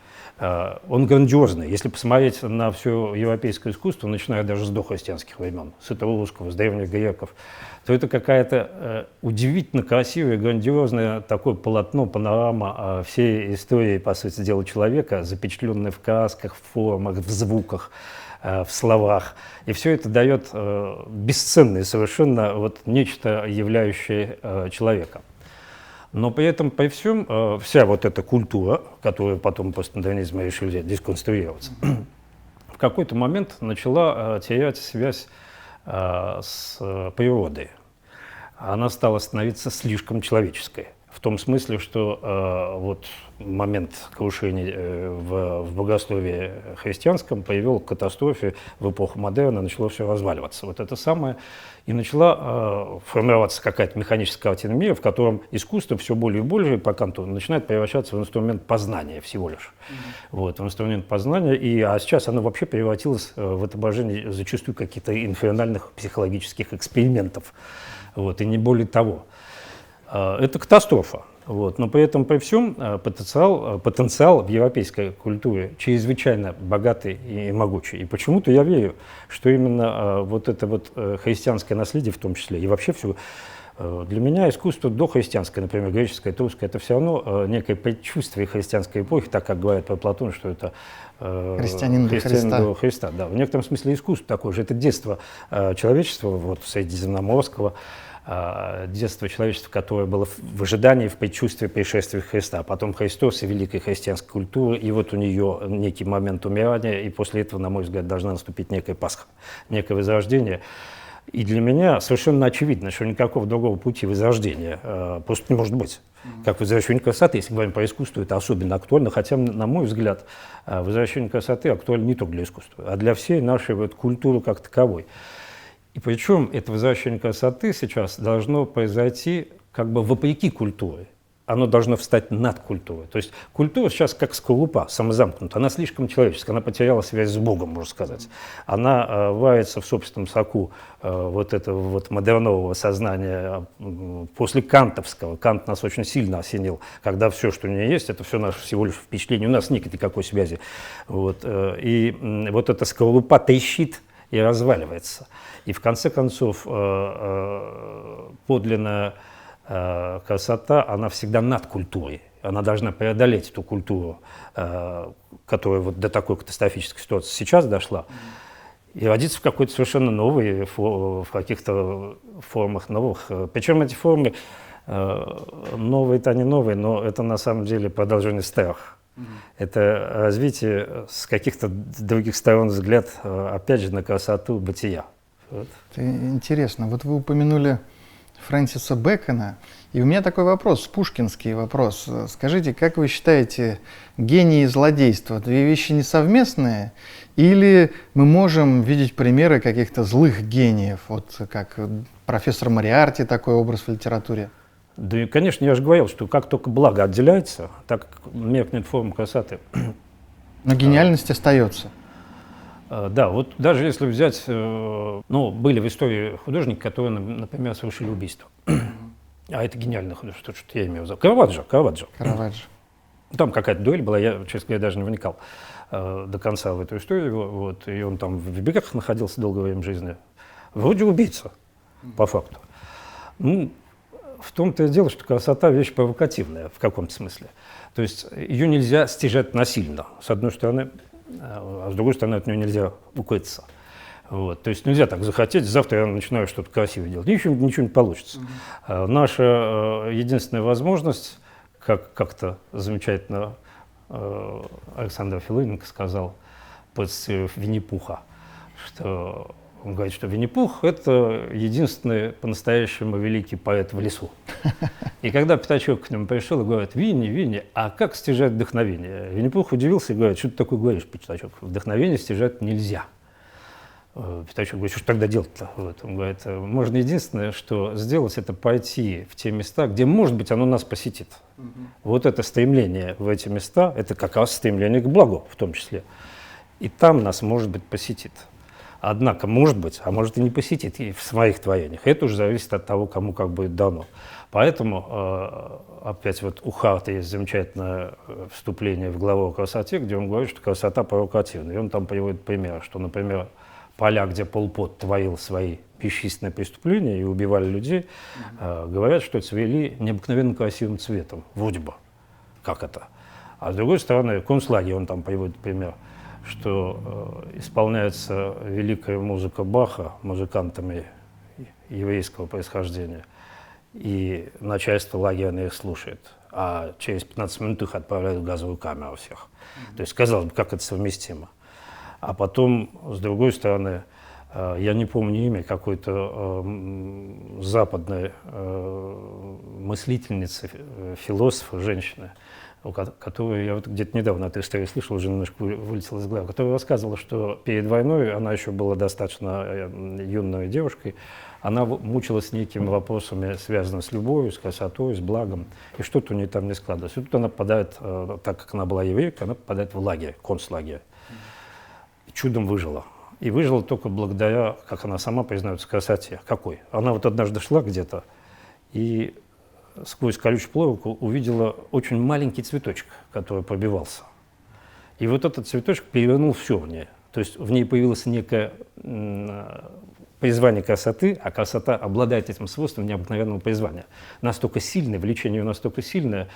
Он грандиозный. Если посмотреть на все европейское искусство, начиная даже с дохристианских времен, с этрусского, с древних греков, то это какая-то удивительно красивое, грандиозное такое полотно, панорама всей истории, по сути дела, человека, запечатленное в красках, в формах, в звуках, в словах. И все это дает бесценное совершенно вот нечто, являющее человека. Но при этом, при всем, вся вот эта культура, которую потом постмодернизм решили деконструировать, в какой-то момент начала терять связь с природой. Она стала становиться слишком человеческой. В том смысле, что вот момент крушения в богословии христианском привел к катастрофе в эпоху модерна, начало все разваливаться. Вот это самое. И начала формироваться какая-то механическая картина мира, в котором искусство все более и более по Канту начинает превращаться в инструмент познания всего лишь. Вот, в инструмент познания. А сейчас оно вообще превратилось в отображение зачастую каких-то инфернальных психологических экспериментов. Вот, и не более того. Это катастрофа. Вот. Но при этом, при всем, потенциал в европейской культуре чрезвычайно богатый и могучий. И почему-то я верю, что именно вот это вот христианское наследие в том числе, и вообще все, для меня искусство дохристианское, например, греческое, русское, это все равно некое предчувствие христианской эпохи, так как говорят про Платона, что это христианин до Христа. Да. В некотором смысле искусство такое же, это детство человечества, вот, средиземноморского, детство человечества, которое было в ожидании, в предчувствии пришествия Христа. Потом Христос и великая христианская культура, и вот у нее некий момент умирания, и после этого, на мой взгляд, должна наступить некая Пасха, некое возрождение. И для меня совершенно очевидно, что никакого другого пути возрождения просто не может быть. Как возвращение красоты, если говорим про искусство, это особенно актуально, хотя, на мой взгляд, возвращение красоты актуально не только для искусства, а для всей нашей вот культуры как таковой. И причем это возвращение красоты сейчас должно произойти как бы вопреки культуре. Оно должно встать над культурой. То есть культура сейчас как скорлупа, самозамкнута. Она слишком человеческая, она потеряла связь с Богом, можно сказать. Она варится в собственном соку вот этого вот модернового сознания после кантовского. Кант нас очень сильно осенил, когда все, что у нее есть, это все наше всего лишь впечатление. У нас нет никакой связи. Вот. И вот эта скорлупа трещит и разваливается. И в конце концов подлинная красота, она всегда над культурой. Она должна преодолеть эту культуру, которая вот до такой катастрофической ситуации сейчас дошла, и родиться в какой-то совершенно новой, в каких-то формах новых. Причем эти формы новые-то не новые, но это на самом деле продолжение старых. Это развитие с каких-то других сторон взгляд, опять же, на красоту бытия. Вот. Это интересно. Вот вы упомянули Фрэнсиса Бэкона, и у меня такой вопрос, пушкинский вопрос. Скажите, как вы считаете, гений и злодейство – две вещи несовместные, или мы можем видеть примеры каких-то злых гениев, вот как профессор Мориарти, такой образ в литературе? Да и, конечно, я же говорил, что как только благо отделяется, так меркнет форма красоты. Но гениальность остается. Да, вот даже если взять, ну, были в истории художники, которые, например, совершили убийство. А это гениальное художество, что я имею в виду. Караваджо. Там какая-то дуэль была, я, честно говоря, даже не вникал до конца в эту историю. Вот, и он там в бегах находился долгое время жизни. Вроде убийца, по факту. Ну, в том-то и дело, что красота – вещь провокативная в каком-то смысле. То есть ее нельзя стяжать насильно, с одной стороны, а с другой стороны от нее нельзя укрыться. Вот. То есть нельзя так захотеть, завтра я начинаю что-то красивое делать. Ничего не получится. Наша единственная возможность, как-то замечательно Александр Филоненко сказал, процитировав Винни-Пуха, что он говорит, что Винни-Пух – это единственный по-настоящему великий поэт в лесу. И когда Пятачок к нему пришел и говорит: Винни, а как стяжать вдохновение? Винни-Пух удивился и говорит: что ты такое говоришь, Пятачок? Вдохновение стяжать нельзя. Пятачок говорит: что ж тогда делать-то? Вот. Он говорит: можно единственное, что сделать, это пойти в те места, где, может быть, оно нас посетит. Вот это стремление в эти места, это как раз стремление к благу в том числе. И там нас, может быть, посетит. Однако, может быть, а может и не посетит и в своих творениях. Это уже зависит от того, кому как будет дано. Поэтому, опять вот у Харта есть замечательное вступление в главу о красоте, где он говорит, что красота провокативна. И он там приводит пример, что, например, поля, где Пол Пот творил свои бесчисленные преступления и убивали людей, говорят, что цвели необыкновенно красивым цветом, вроде бы. Как это? А с другой стороны, концлагерь, он там приводит пример, что исполняется великая музыка Баха музыкантами еврейского происхождения. и начальство лагеря их слушает, а через 15 минут их отправляют в газовую камеру всех. То есть, казалось бы, как это совместимо. А потом, с другой стороны, я не помню имя какой-то западной мыслительницы, философа, женщины, которую я вот где-то недавно эту историю слышал, уже немножко вылетела из головы, которая рассказывала, что перед войной, она еще была достаточно юной девушкой, она мучилась некими вопросами, связанными с любовью, с красотой, с благом, и что-то у нее там не складывалось. И тут она попадает, так как она была еврейкой, она попадает в лагерь, концлагерь. Чудом выжила. И выжила только благодаря, как она сама признается, красоте. Какой? Она вот однажды шла где-то и сквозь колючую проволоку увидела очень маленький цветочек, который пробивался. И вот этот цветочек перевернул все в ней. То есть в ней появилось некое призвание красоты, а красота обладает этим свойством необыкновенного призвания. Настолько сильное, влечение ее настолько сильное,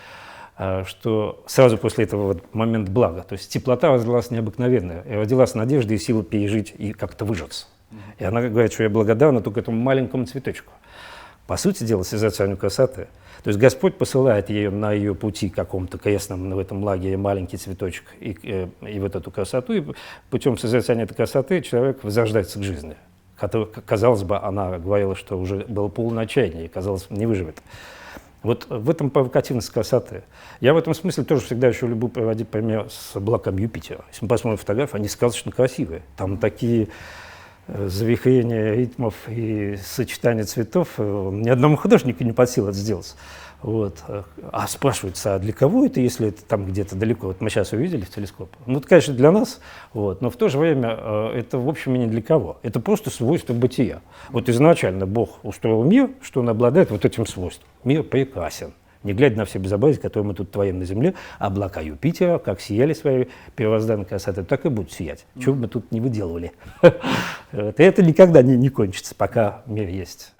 что сразу после этого вот момент блага, то есть теплота родилась необыкновенная, и родилась надежда и сила пережить и как-то выжиться. И она говорит, что я благодарна только этому маленькому цветочку. По сути дела, созерцанию красоты. То есть Господь посылает ей на ее пути каком-то крестном в этом лагере маленький цветочек и вот эту красоту, и путем созерцания этой красоты человек возрождается к жизни. Казалось бы, она говорила, что уже было полное отчаяние, и, казалось, не выживет. Вот в этом провокативность красоты. Я в этом смысле тоже всегда еще люблю приводить пример с облаками Юпитера. Если мы посмотрим фотографии, они сказочно красивые. Там такие завихрения ритмов и сочетания цветов ни одному художнику не под силу это сделать. Вот. А спрашивается, а для кого это, если это там где-то далеко? Вот мы сейчас увидели в телескоп. Ну, это, конечно, для нас, вот, но в то же время это, в общем, и не для кого. Это просто свойство бытия. Вот изначально Бог устроил мир, что он обладает вот этим свойством. Мир прекрасен. Не глядя на все безобразия, которые мы тут творим на Земле, облака Юпитера, как сияли своей первозданной красотой, так и будут сиять. Чего бы мы тут не выделывали. И это никогда не кончится, пока мир есть.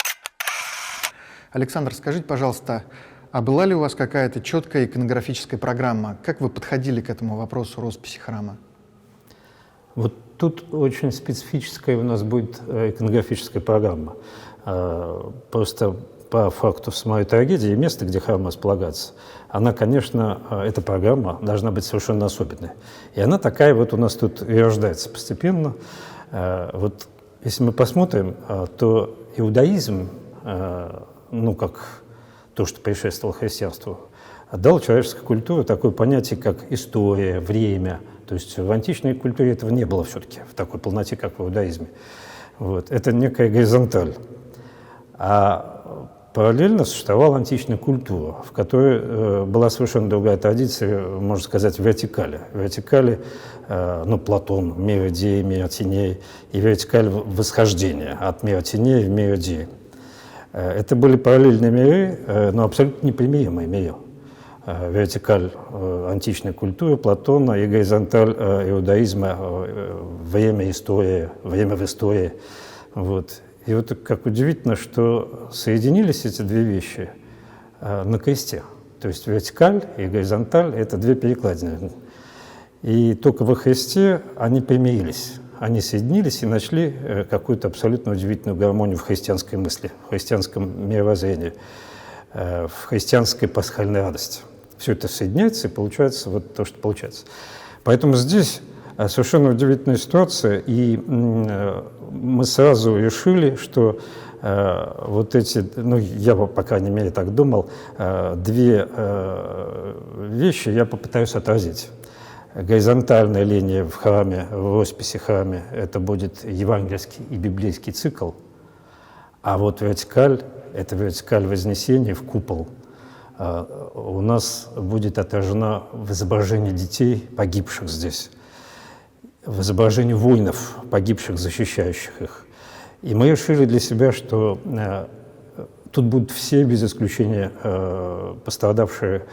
Александр, скажите, пожалуйста, а была ли у вас какая-то четкая иконографическая программа? Как вы подходили к этому вопросу росписи храма? Вот тут очень специфическая у нас будет иконографическая программа. Просто по факту самой трагедии и места, где храм располагается, она, конечно, эта программа должна быть совершенно особенной. И она такая вот у нас тут и рождается постепенно. Вот если мы посмотрим, то иудаизм, ну, как то, что предшествовало христианству, дал человеческой культуре такое понятие, как история, время. То есть в античной культуре этого не было все-таки в такой полноте, как в иудаизме. Вот. Это некая горизонталь. А параллельно существовала античная культура, в которой была совершенно другая традиция, можно сказать, вертикали. Вертикали, ну, Платон, мир идей, мир теней, и вертикаль восхождения от мира теней в мир идей. Это были параллельные миры, но абсолютно непримиримые миры. Вертикаль античной культуры Платона и горизонталь иудаизма, время истории, время в истории. Вот. И вот как удивительно, что соединились эти две вещи на кресте. То есть вертикаль и горизонталь – это две перекладины. И только во Христе они примирились. Они соединились и нашли какую-то абсолютно удивительную гармонию в христианской мысли, в христианском мировоззрении, в христианской пасхальной радости. Все это соединяется, и получается вот то, что получается. Поэтому здесь совершенно удивительная ситуация, и мы сразу решили, что вот эти, ну, я, по крайней мере, так думал, две вещи я попытаюсь отразить. Горизонтальная линия в храме, в росписи храме, это будет евангельский и библейский цикл, а вот вертикаль, это вертикаль вознесения в купол. У нас будет отражено в изображении детей, погибших здесь, в изображении воинов, погибших, защищающих их. И мы решили для себя, что тут будут все, без исключения пострадавшие,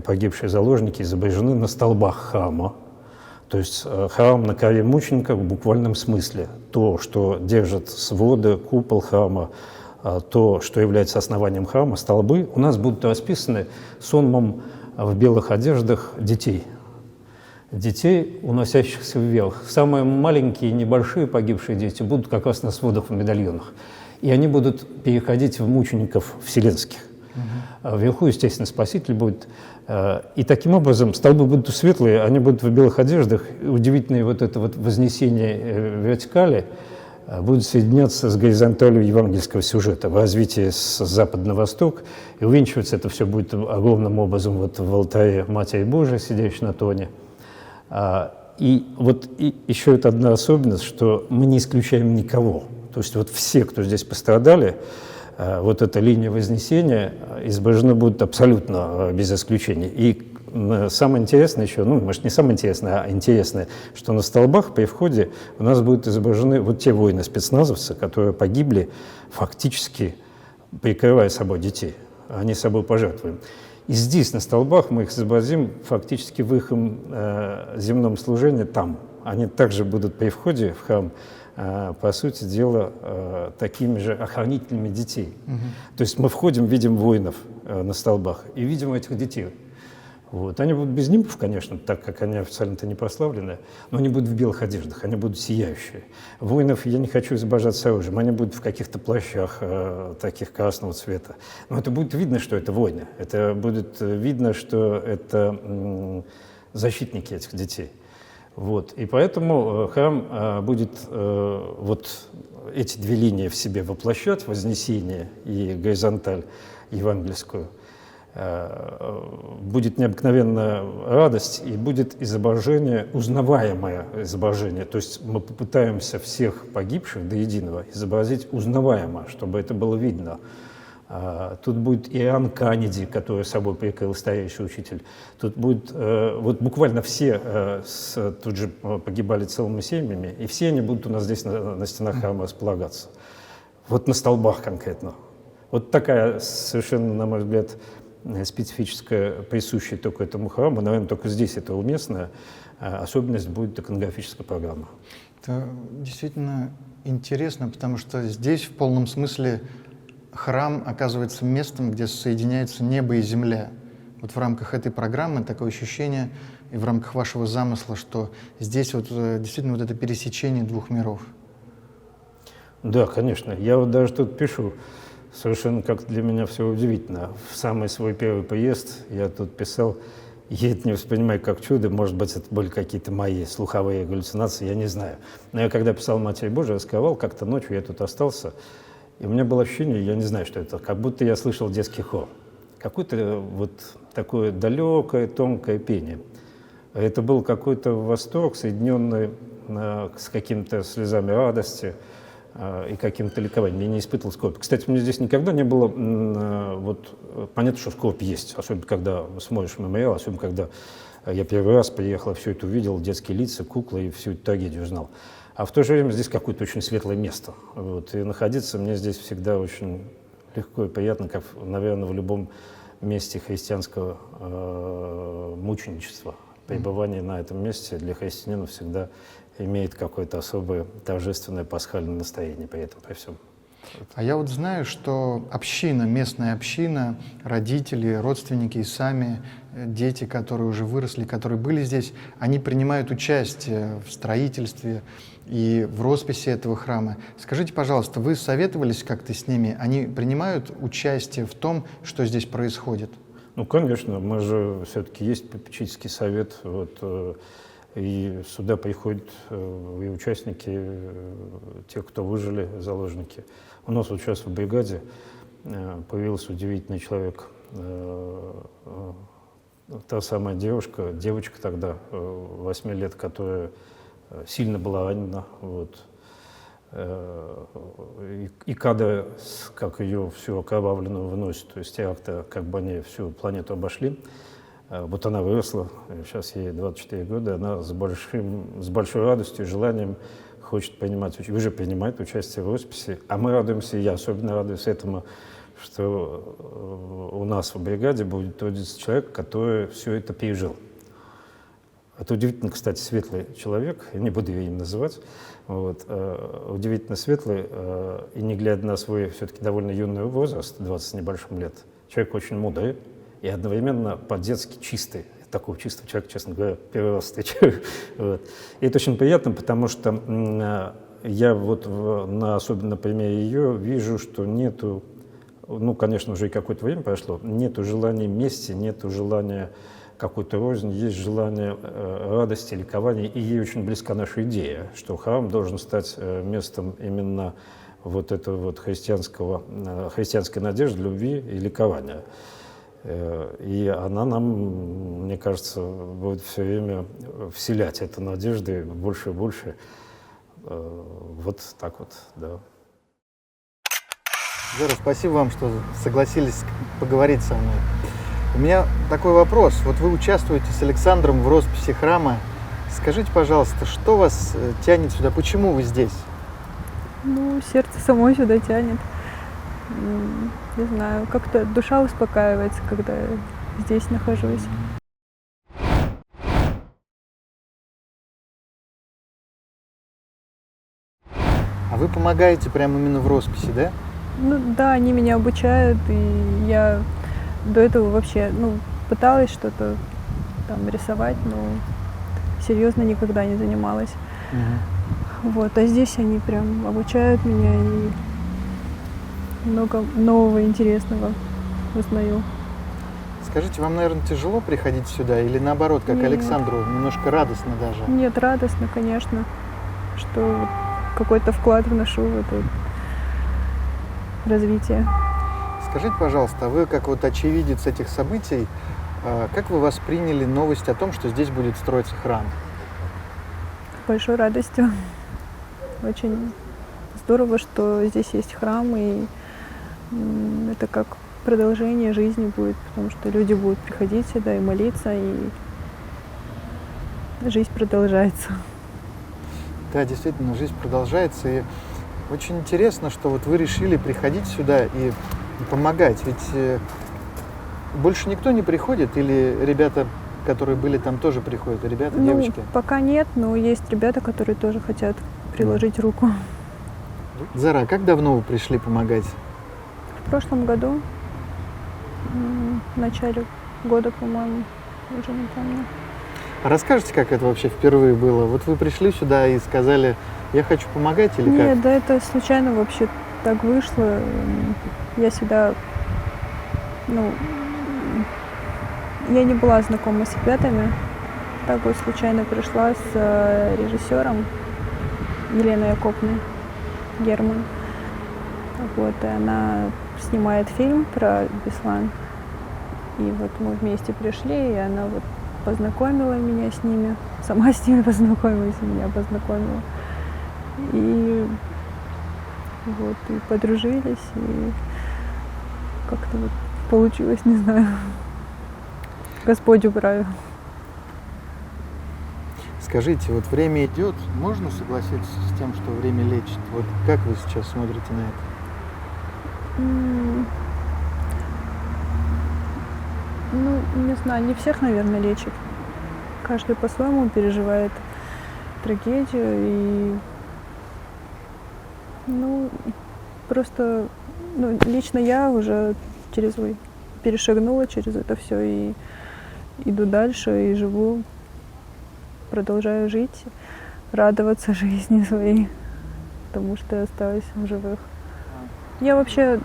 погибшие заложники, изображены на столбах храма. То есть храм на коре мученика в буквальном смысле. То, что держит своды, купол храма, то, что является основанием храма, столбы, у нас будут расписаны сонмом в белых одеждах детей. Детей, уносящихся вверх. Самые маленькие, небольшие погибшие дети будут как раз на сводах в медальонах. и они будут переходить в мучеников вселенских. Вверху, естественно, Спаситель будет. И таким образом столбы будут светлые, они будут в белых одеждах. Удивительное вот это вот вознесение вертикали будет соединяться с горизонталью евангельского сюжета в развитии с запада на восток. И увенчиваться это все будет огромным образом вот в алтаре Матери Божией, сидящей на троне. И вот еще это одна особенность, что мы не исключаем никого. То есть вот все, кто здесь пострадали, вот эта линия Вознесения изображены будут абсолютно без исключения. И самое интересное еще, ну, может, не самое интересное, а интересное, что на столбах при входе у нас будут изображены вот те воины-спецназовцы, которые погибли, фактически прикрывая собой детей. Они собой пожертвуем. И здесь, на столбах, мы их изобразим фактически в их земном служении там. Они также будут при входе в храм, по сути дела, такими же охранителями детей. То есть мы входим, видим воинов на столбах и видим этих детей. Вот. Они будут без нимбов, конечно, так как они официально-то не прославлены, но они будут в белых одеждах, они будут сияющие. Воинов я не хочу изображать с оружием, они будут в каких-то плащах таких красного цвета. Но это будет видно, что это воины, это будет видно, что это защитники этих детей. Вот. И поэтому храм будет вот эти две линии в себе воплощать, вознесение и горизонталь евангельскую. Будет необыкновенная радость и будет изображение, узнаваемое изображение. То есть мы попытаемся всех погибших до единого изобразить узнаваемо, чтобы это было видно. Тут будет Иоанн Канеди, который собой прикрыл старейший учитель. Тут будет, вот буквально все тут же погибали целыми семьями, и все они будут у нас здесь на стенах храма располагаться. Вот на столбах конкретно. Вот такая совершенно, на мой взгляд, специфическая, присущая только этому храму, наверное, только здесь это уместная особенность будет иконографическая программа. Это действительно интересно, потому что здесь в полном смысле храм оказывается местом, где соединяются небо и земля. Вот в рамках этой программы такое ощущение, и в рамках вашего замысла, что здесь вот действительно вот это пересечение двух миров. Да, конечно. Я вот даже тут пишу, совершенно как для меня все удивительно. В самый свой первый приезд я тут писал, я это не воспринимаю как чудо, может быть, это были какие-то мои слуховые галлюцинации, я не знаю. Но я когда писал «Матерь Божия», раскрывал, как-то ночью я тут остался, и у меня было ощущение, я не знаю, что это, как будто я слышал детский хор. Какое-то вот такое далекое, тонкое пение. Это был какой-то восторг, соединенный с какими-то слезами радости и каким-то ликованием. Я не испытывал скорбь. Кстати, у меня здесь никогда не было, вот, понятно, что скорбь есть, особенно когда смотришь мемориал, особенно когда я первый раз приехал, все это увидел, детские лица, куклы и всю эту трагедию узнал. А в то же время здесь какое-то очень светлое место. Вот, и находиться мне здесь всегда очень легко и приятно, как, наверное, в любом месте христианского мученичества. Пребывание на этом месте для христианина всегда имеет какое-то особое торжественное пасхальное настроение при этом, при всем. А я вот знаю, что община, местная община, родители, родственники и сами дети, которые уже выросли, которые были здесь, они принимают участие в строительстве и в росписи этого храма. Скажите, пожалуйста, вы советовались как-то с ними? Они принимают участие в том, что здесь происходит? Ну, конечно, мы же все-таки есть попечительский совет, вот, и сюда приходят и участники, те, кто выжили, заложники. У нас вот сейчас в бригаде появился удивительный человек, та самая девочка тогда, 8 лет, которая сильно была ранена, вот. И кадры, как ее всю окровавленную выносят, то есть теракты, как бы они всю планету обошли. Вот она выросла, сейчас ей 24 года, она с большой радостью и желанием хочет принимать, уже принимает участие в росписи, а мы радуемся, я особенно радуюсь этому, что у нас в бригаде будет трудиться человек, который все это пережил. Это удивительно, кстати, светлый человек, я не буду ее им называть, вот, удивительно светлый, и не глядя на свой все-таки довольно юный возраст, 20 с небольшим лет, человек очень мудрый и одновременно по-детски чистый. Такого чистого человека, честно говоря, первый раз встречаю. Вот. И это очень приятно, потому что я вот особенно на примере ее вижу, что нету, ну, конечно, уже и какое-то время прошло, нету желания мести, нету желания какой-то розни, есть желание радости, ликования, и ей очень близка наша идея, что храм должен стать местом именно вот этого вот христианской надежды, любви и ликования. И она нам, мне кажется, будет все время вселять эту надежду больше и больше. Вот так вот, да. Зара, спасибо вам, что согласились поговорить со мной. У меня такой вопрос. Вот вы участвуете с Александром в росписи храма. Скажите, пожалуйста, что вас тянет сюда? Почему вы здесь? Ну, сердце само сюда тянет. Не знаю, как-то душа успокаивается, когда здесь нахожусь. А вы помогаете прямо именно в росписи, да? Ну да, они меня обучают, и я до этого вообще, пыталась что-то там рисовать, но серьезно никогда не занималась. Вот, а здесь они прям обучают меня, и много нового интересного узнаю. Скажите, вам, наверное, тяжело приходить сюда или наоборот, как Нет. Александру, немножко радостно даже? Нет, радостно, конечно, что какой-то вклад вношу в это развитие. Скажите, пожалуйста, а вы как вот очевидец этих событий, как вы восприняли новость о том, что здесь будет строиться храм? С большой радостью. Очень здорово, что здесь есть храм, и это как продолжение жизни будет, потому что люди будут приходить сюда и молиться, и жизнь продолжается. Да, действительно, жизнь продолжается, и очень интересно, что вот вы решили приходить сюда и помогать, ведь больше никто не приходит, или ребята, которые были там, тоже приходят, ребята, девочки? Пока нет, но есть ребята, которые тоже хотят приложить руку. Зара, как давно вы пришли помогать? В прошлом году, в начале года, по-моему, уже не помню. А расскажите, как это вообще впервые было? Вот вы пришли сюда и сказали, я хочу помогать, или Нет, как? да это случайно вообще так вышло. Я сюда, я не была знакома с ребятами. Так вот случайно пришла с режиссером Еленой Окопной, Герман. Вот, и она снимает фильм про Беслан. И вот мы вместе пришли, и она вот познакомила меня с ними. Сама с ними познакомилась, и меня познакомила. И вот, и подружились, и как-то вот получилось, не знаю. Господь управил. Скажите, вот время идет, можно согласиться с тем, что время лечит? Вот как вы сейчас смотрите на это? Не знаю, не всех, наверное, лечит. Каждый по-своему переживает трагедию, и просто лично я уже перешагнула через это все и иду дальше, и живу, продолжаю жить, радоваться жизни своей, потому что осталась в живых. Я вообще,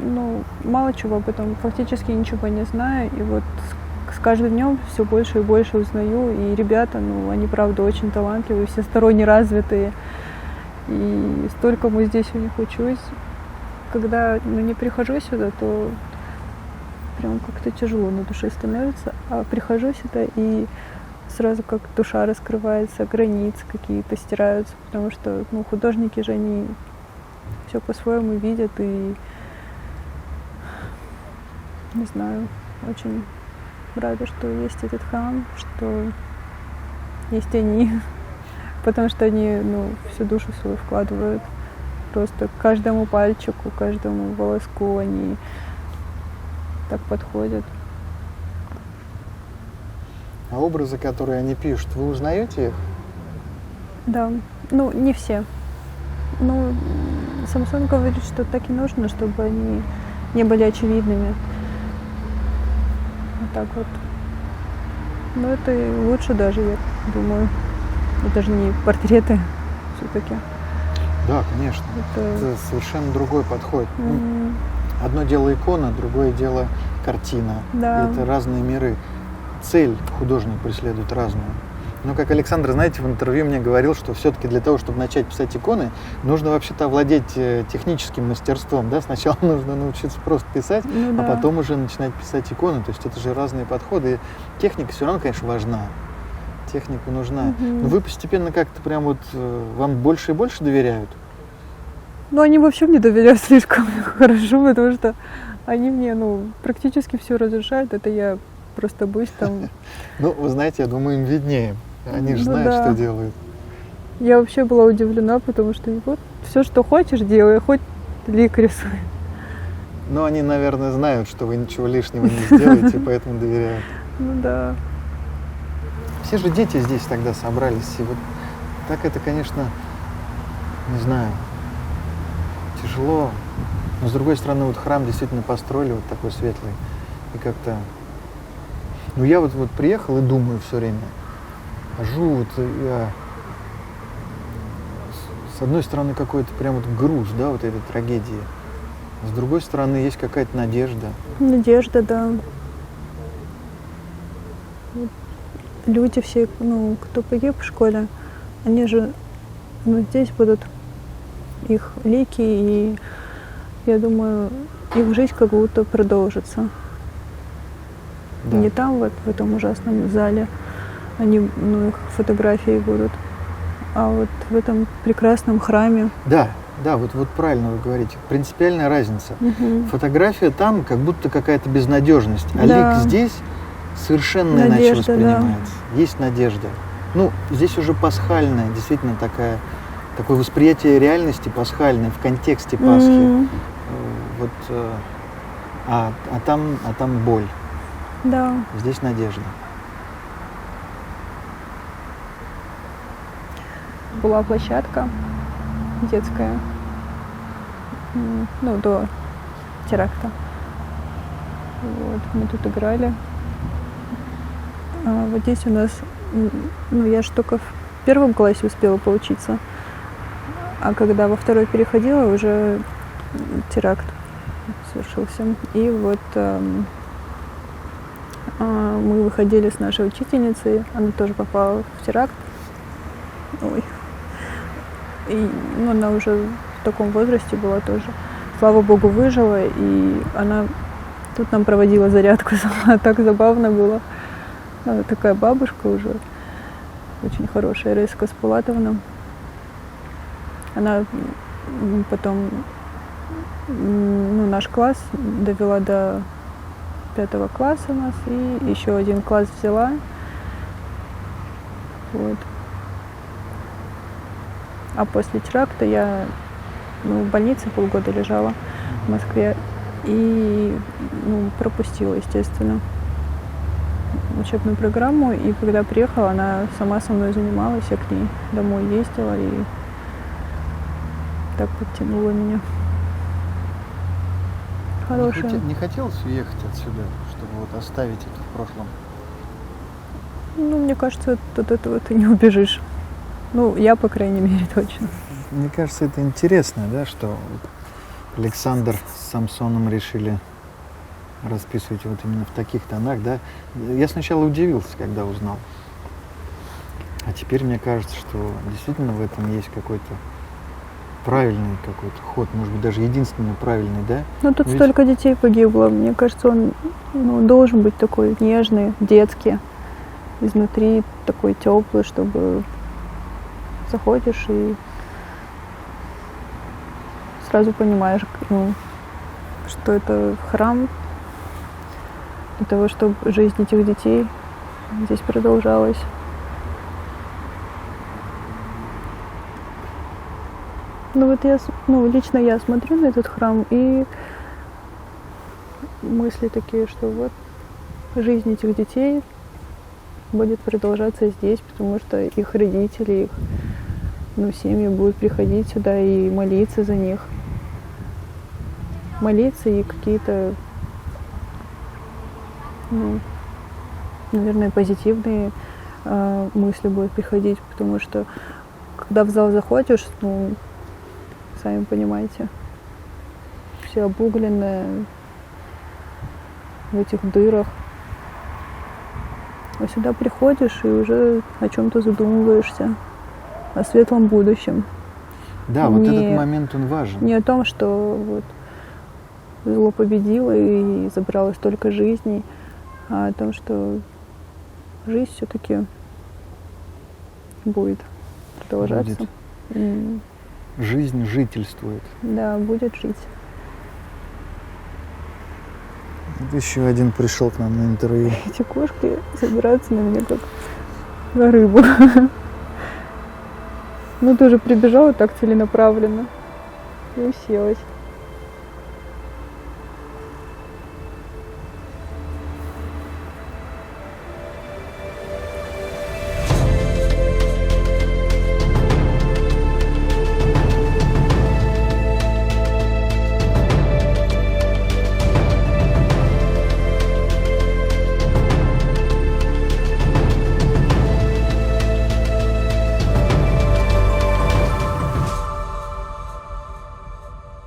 мало чего об этом, фактически ничего не знаю, и вот с каждым днем все больше и больше узнаю, и ребята, они правда очень талантливые, всесторонне развитые, и столькому здесь у них учусь. Когда не прихожу сюда, то прям как-то тяжело на душе становится, а прихожу сюда, и сразу как душа раскрывается, границы какие-то стираются, потому что художники же, они все по-своему видят, и не знаю, очень рада, что есть этот храм, что есть они, потому что они всю душу свою вкладывают просто к каждому пальчику, каждому волоску, они так подходят. А образы, которые они пишут, вы узнаете их? Да, не все. Самсон говорит, что так и нужно, чтобы они не были очевидными. Вот так вот. Но это и лучше даже, я думаю. Это же не портреты все-таки. Да, конечно. Это совершенно другой подход. Ну, одно дело икона, другое дело картина. Да. И это разные миры. Цель художник преследует разную. Но, как Александр, знаете, в интервью мне говорил, что все-таки для того, чтобы начать писать иконы, нужно вообще-то овладеть техническим мастерством. Да? Сначала нужно научиться просто писать, Ну а да. потом уже начинать писать иконы. То есть это же разные подходы. И техника все равно, конечно, важна. Техника нужна. Но вы постепенно как-то прям вот вам больше и больше доверяют. Ну, они вообще мне доверяют слишком хорошо, потому что они мне, практически все разрешают. Это я просто боюсь там. Ну, вы знаете, я думаю, им виднее. Они же Ну знают, да. что делают. Я вообще была удивлена, потому что вот все, что хочешь, делай, хоть лик рисуй. Но они, наверное, знают, что вы ничего лишнего не сделаете, поэтому доверяют. Ну да. Все же дети здесь тогда собрались. И вот так это, конечно, не знаю, тяжело. Но, с другой стороны, вот храм действительно построили вот такой светлый. И как-то... Ну, я вот приехал и думаю все время. Хожу, вот я... С одной стороны, какой-то прям вот груз, да, вот этой трагедии. С другой стороны, есть какая-то надежда. Надежда, да. Вот люди все, кто погиб в школе, они же, здесь будут их лики, и я думаю, их жизнь как будто продолжится. Да. Не там, вот в этом ужасном зале, они, их фотографии будут, а вот в этом прекрасном храме. Да, вот правильно вы говорите. Принципиальная разница. Фотография там как будто какая-то безнадежность, а Да. лик здесь совершенно иначе Надежда, воспринимается. Есть надежда. Ну, здесь уже пасхальная, действительно такое восприятие реальности пасхальное в контексте Пасхи. Вот, а там боль. Да. Здесь надежда. Была площадка детская, до теракта. Вот, мы тут играли. А вот здесь у нас, я же только в первом классе успела поучиться, а когда во второй переходила, уже теракт совершился. И вот мы выходили с нашей учительницей, она тоже попала в теракт. Ой. И она уже в таком возрасте была тоже. Слава богу, выжила, и она тут нам проводила зарядку сама. Так забавно было. Она такая бабушка уже, очень хорошая, Раиса Каспулатовна. Она потом наш класс довела до 5 класса у нас, и еще один класс взяла. Вот. А после теракта я в больнице полгода лежала в Москве и пропустила, естественно, учебную программу. И когда приехала, она сама со мной занималась, я к ней домой ездила, и так подтянула меня. Хорошая. Не хотелось уехать отсюда, чтобы вот оставить это в прошлом? Мне кажется, от этого ты не убежишь. Я, по крайней мере, точно. Мне кажется, это интересно, да, что Александр с Самсоном решили расписывать вот именно в таких тонах, да. Я сначала удивился, когда узнал. А теперь мне кажется, что действительно в этом есть какой-то правильный какой-то ход, может быть, даже единственный правильный, да? Тут столько детей погибло. Мне кажется, он должен быть такой нежный, детский, изнутри такой теплый, чтобы заходишь и сразу понимаешь, что это храм для того, чтобы жизнь этих детей здесь продолжалась. Лично я смотрю на этот храм, и мысли такие, что вот жизнь этих детей будет продолжаться здесь, потому что их родители, их семьи будут приходить сюда и молиться за них. Молиться и какие-то, наверное, позитивные мысли будут приходить, потому что когда в зал заходишь, сами понимаете. Все обугленное в этих дырах. А сюда приходишь и уже о чем-то задумываешься, о светлом будущем. Да, вот этот момент, он важен. Не о том, что вот зло победило и забрало столько жизней, а о том, что жизнь все-таки будет продолжаться. Жизнь жительствует. Да, будет жить. Вот еще один пришел к нам на интервью. Эти кошки собираются на меня как на рыбу. Ну, тоже прибежала так целенаправленно и уселась.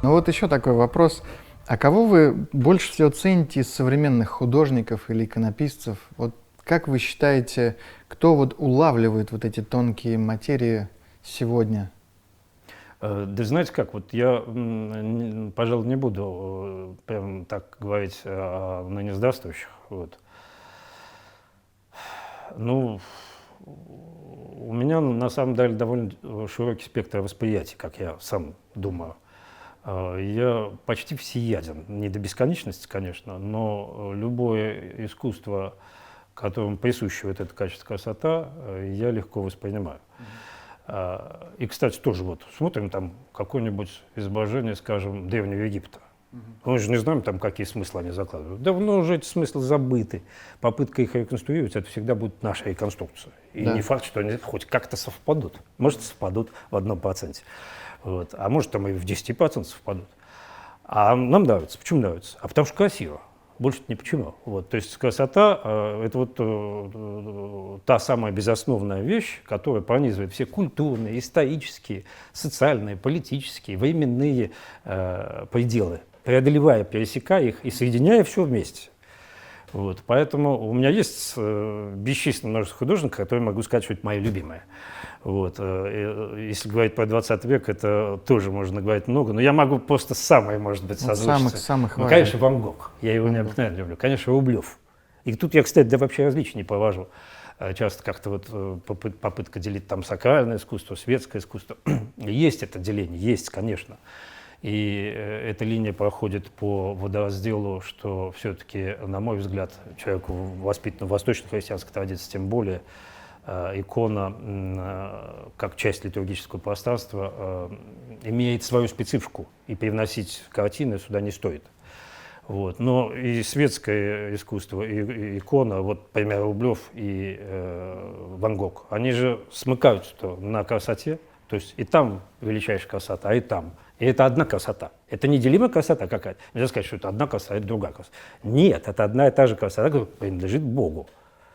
Ну вот еще такой вопрос. А кого вы больше всего цените из современных художников или иконописцев? Вот как вы считаете, кто вот улавливает вот эти тонкие материи сегодня? Да знаете как, вот я, пожалуй, не буду прям так говорить о ныне здравствующих. Вот. Ну, у меня на самом деле довольно широкий спектр восприятий, как я сам думаю. Я почти всеяден, не до бесконечности, конечно, но любое искусство, которому присуще вот это качество, красота, я легко воспринимаю. И, кстати, тоже вот смотрим там какое-нибудь изображение, скажем, Древнего Египта. Мы же не знаем, там, какие смыслы они закладывают. Давно уже эти смыслы забыты. Попытка их реконструировать — это всегда будет наша реконструкция. И не факт, что они хоть как-то совпадут. Может, совпадут в 1%. Вот. А может, там и в 10% совпадут. А нам нравится. Почему нравится? А потому что красиво. Больше ни почему. Вот. То есть красота это вот та самая безосновная вещь, которая пронизывает все культурные, исторические, социальные, политические, временные пределы, преодолевая, пересекая их и соединяя все вместе. Вот. Поэтому у меня есть бесчисленное множество художников, которые могу сказать, что это мои любимые. Вот. Если говорить про 20 век, это тоже можно говорить много, но я могу просто самое, может быть, созвучиться. Самых ну, конечно, Ван Гог. Я его необыкновенно люблю. Конечно, Рублев. И тут я, кстати, да вообще различий не провожу. Часто как-то вот попытка делить там сакральное искусство, светское искусство. Есть это деление, есть, конечно. И эта линия проходит по водоразделу, что все-таки, на мой взгляд, человеку, воспитанному в восточно-христианской традиции, тем более, икона, как часть литургического пространства, имеет свою специфику, и привносить картины сюда не стоит. Вот. Но и светское искусство, и икона, вот, например, Рублев и Ван Гог, они же смыкаются на красоте, то есть и там величайшая красота, и там. И это одна красота. Это неделимая красота какая-то. Нельзя сказать, что это одна красота, это другая красота. Нет, это одна и та же красота, которая принадлежит Богу.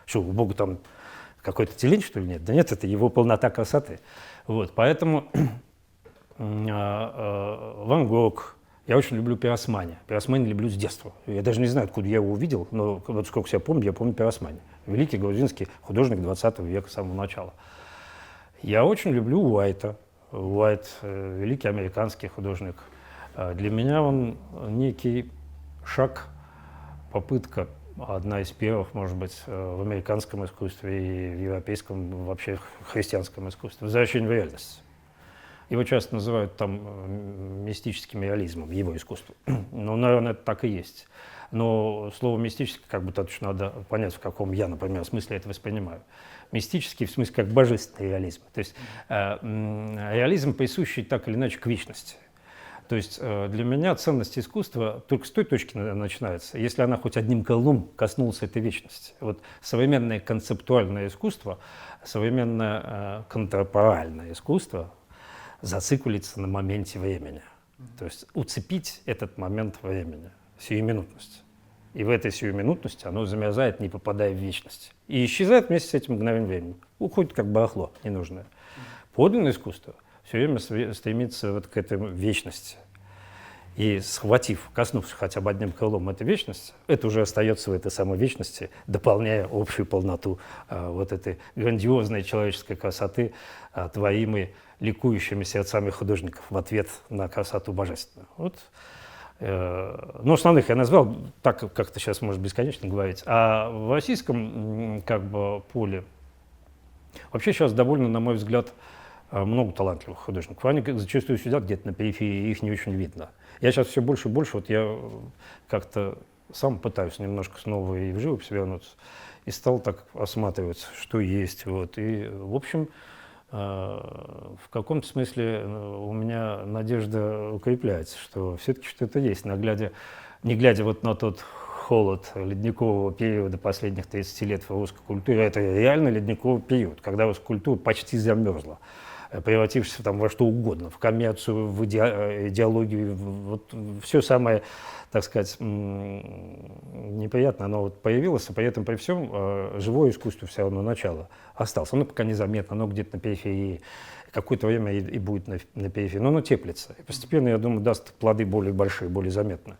Что, у Бога там какой-то тень, что ли, нет? Да нет, это его полнота красоты. Вот, поэтому Ван Гог. Я очень люблю Пиросмани. Пиросмани люблю с детства. Я даже не знаю, откуда я его увидел, но вот сколько себя помню, я помню Пиросмани. Великий грузинский художник 20 века, с самого начала. Я очень люблю Уайта. Уайт – великий американский художник. Для меня он некий шаг, попытка, одна из первых, может быть, в американском искусстве и в европейском, вообще христианском искусстве, возвращение в реальность. Его часто называют там мистическим реализмом, его искусство. Ну, наверное, это так и есть. Но слово «мистический» как бы точно надо понять, в каком я, например, смысле это воспринимаю. Мистический в смысле как божественный реализм. То есть реализм, присущий так или иначе к вечности. То есть для меня ценность искусства только с той точки начинается, если она хоть одним крылом коснулась этой вечности. Вот современное концептуальное искусство, современное контрапоральное искусство зацикливается на моменте времени. То есть уцепить этот момент времени, сиюминутность. И в этой сиюминутности оно замерзает, не попадая в вечность. И исчезает вместе с этим мгновением времени. Уходит как барахло ненужное. Подлинное искусство все время стремится вот к этой вечности. И схватив, коснувшись хотя бы одним крылом этой вечности, это уже остается в этой самой вечности, дополняя общую полноту вот этой грандиозной человеческой красоты, творимой ликующими сердцами художников в ответ на красоту божественную. Вот. Ну, основных я назвал, так как-то сейчас может бесконечно говорить. А в российском как бы поле вообще сейчас довольно, на мой взгляд, много талантливых художников. Они зачастую сидят где-то на периферии, их не очень видно. Я сейчас все больше и больше, вот я как-то сам пытаюсь немножко снова и в живопись вернуться, и стал так осматривать, что есть. Вот. И, в общем, в каком-то смысле у меня надежда укрепляется, что все-таки что-то есть, не глядя вот на тот холод ледникового периода последних 30 лет в русской культуре. Это реально ледниковый период, когда русская культура почти замерзла, превратившись там во что угодно, в коммерцию, в идеологию, вот все самое, так сказать, неприятное, оно вот появилось, а при этом при всем живое искусство все равно начало осталось. Оно пока незаметно, оно где-то на периферии, какое-то время и будет на периферии, но оно теплится. И постепенно, я думаю, даст плоды более большие, более заметные.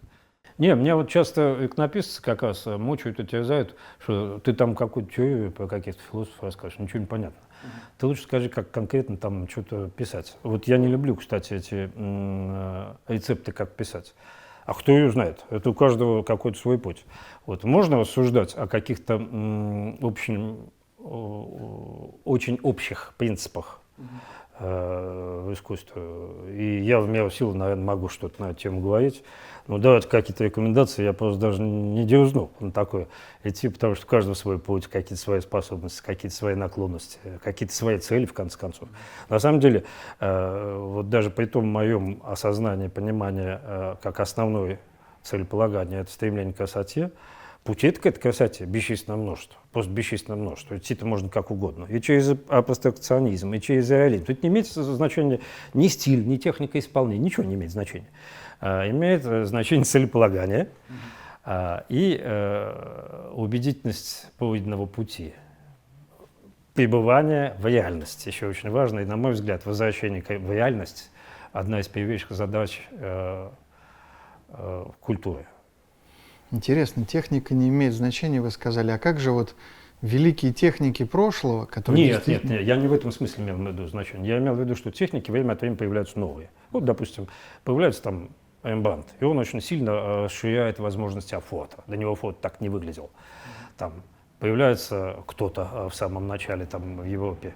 Не, меня вот часто иконописцы как раз мучают и терзают, что ты там какую-то теорию про каких-то философов расскажешь, ничего не понятно. Ты лучше скажи, как конкретно там что-то писать. Вот я не люблю, кстати, эти рецепты, как писать. А кто ее знает? Это у каждого какой-то свой путь. Вот. Можно рассуждать о каких-то очень общих принципах в искусстве. И я в меру сил, наверное, могу что-то на эту тему говорить. Но давать какие-то рекомендации я просто даже не дерзнул на такое идти, потому что у каждого свой путь, какие-то свои способности, какие-то свои наклонности, какие-то свои цели, в конце концов. На самом деле, вот даже при том моем осознании, понимании, как основной целеполагания, это стремление к красоте, пути к этой красоте бесчисленное множество, просто бесчисленное множество. Идти-то можно как угодно. И через абстракционизм, и через реализм. Тут не имеет значения ни стиль, ни техника исполнения, ничего не имеет значения. Имеет значение целеполагание и убедительность пройденного пути. Пребывание в реальности еще очень важно. И, на мой взгляд, возвращение в реальность – одна из первейших задач культуры. Интересно, техника не имеет значения, вы сказали. А как же вот великие техники прошлого, которые Нет, я не в этом смысле имел в виду значение. Я имел в виду, что техники время от времени появляются новые. Вот, допустим, появляется там Рембрандт, и он очень сильно расширяет возможности фото. До него фото так не выглядел. Там появляется кто-то в самом начале там, в Европе,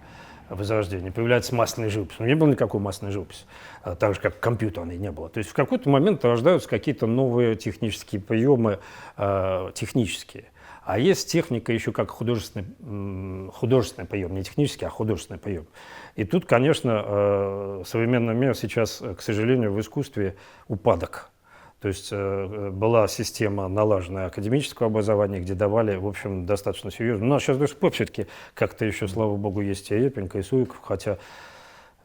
Возрождения, появляется масляная живопись. Но не было никакой масляной живописи, так же, как компьютерной не было. То есть в какой-то момент рождаются какие-то новые технические приемы, технические. А есть техника еще как художественный прием, не технический, а художественный прием. И тут, конечно, современный мир сейчас, к сожалению, в искусстве упадок. То есть была система налаженная академического образования, где давали, в общем, достаточно серьезно. Но сейчас до сих пор все-таки как-то еще, слава богу, есть и Репинка, и Суриков, хотя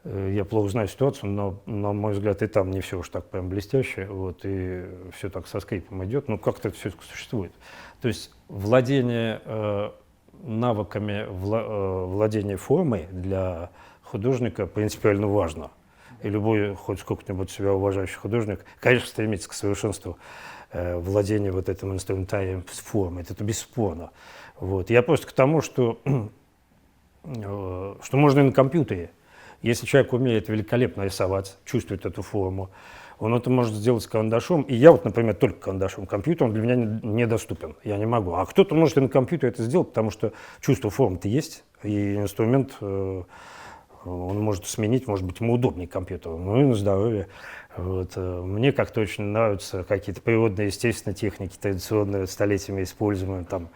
я плохо знаю ситуацию, но, на мой взгляд, и там не все уж так прям блестяще, вот, и все так со скрипом идет, но как-то это все существует. То есть владение навыками, владение формой для художника принципиально важно. И любой, хоть сколько-нибудь себя уважающий художник, конечно, стремится к совершенству владения вот этим инструментарием с формой. Это бесспорно. Вот. Я просто к тому, что можно и на компьютере. Если человек умеет великолепно рисовать, чувствует эту форму, он это может сделать с карандашом. И я вот, например, только карандашом. Компьютер он для меня недоступен. Я не могу. А кто-то может и на компьютере это сделать, потому что чувство формы-то есть, и инструмент он может сменить, может быть, ему удобнее компьютер. Ну и на здоровье. Вот. Мне как-то очень нравятся какие-то природные, естественные техники, традиционные, столетиями используемые, там,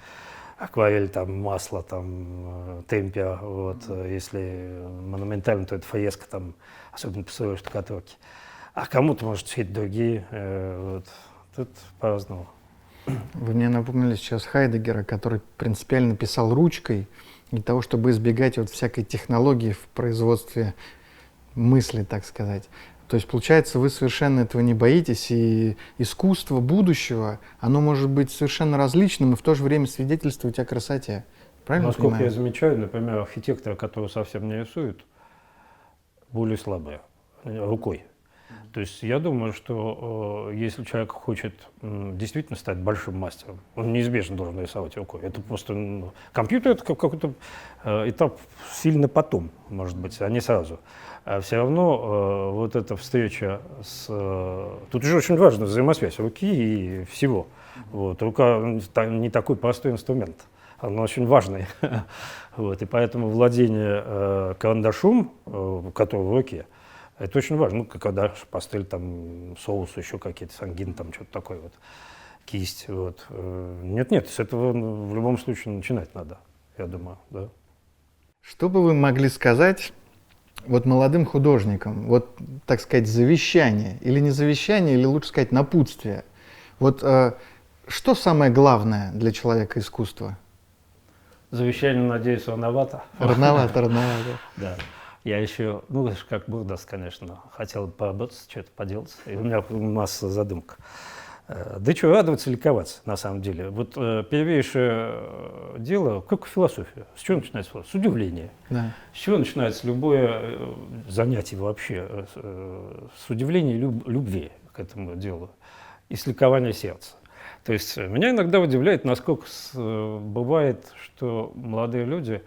акварель, там, масло, там, темпиа. Вот. Если монументально, то это фреска, там, особенно по штукатурке. А кому-то, может, все другие. Вот. Тут по-разному. Вы мне напомнили сейчас Хайдеггера, который принципиально писал ручкой для того, чтобы избегать вот всякой технологии в производстве мысли, так сказать. То есть, получается, вы совершенно этого не боитесь, и искусство будущего, оно может быть совершенно различным и в то же время свидетельствовать о красоте. Правильно Насколько понимаю? я замечаю, например, архитектора, который совсем не рисует, более слабая рукой. То есть я думаю, что если человек хочет действительно стать большим мастером, он неизбежно должен рисовать рукой. Это просто компьютер — это какой-то этап сильно потом, может быть, а не сразу. А все равно вот эта встреча с... Тут же очень важна взаимосвязь руки и всего. Вот. Рука не такой простой инструмент, она очень важный. Вот. И поэтому владение карандашом, который в руке, это очень важно. Ну, когда пастель, там, соус, еще какие-то, сангин, там, что-то такое, вот, кисть, вот. Нет, с этого в любом случае начинать надо, я думаю, да. Что бы вы могли сказать вот молодым художникам, вот, так сказать, завещание, или не завещание, или лучше сказать, напутствие? Вот что самое главное для человека искусства? Завещание, надеюсь, рановато. Рановато. Да. Я еще, ну, как Бог даст, конечно, хотел поработать, что-то поделать. И у меня масса задумок. Да что, радоваться, ликоваться, на самом деле. Вот первейшее дело, как философия. С чего начинается философия? С удивления. Да. С чего начинается любое занятие вообще? С удивления и любви к этому делу. И с ликования сердца. То есть меня иногда удивляет, насколько бывает, что молодые люди...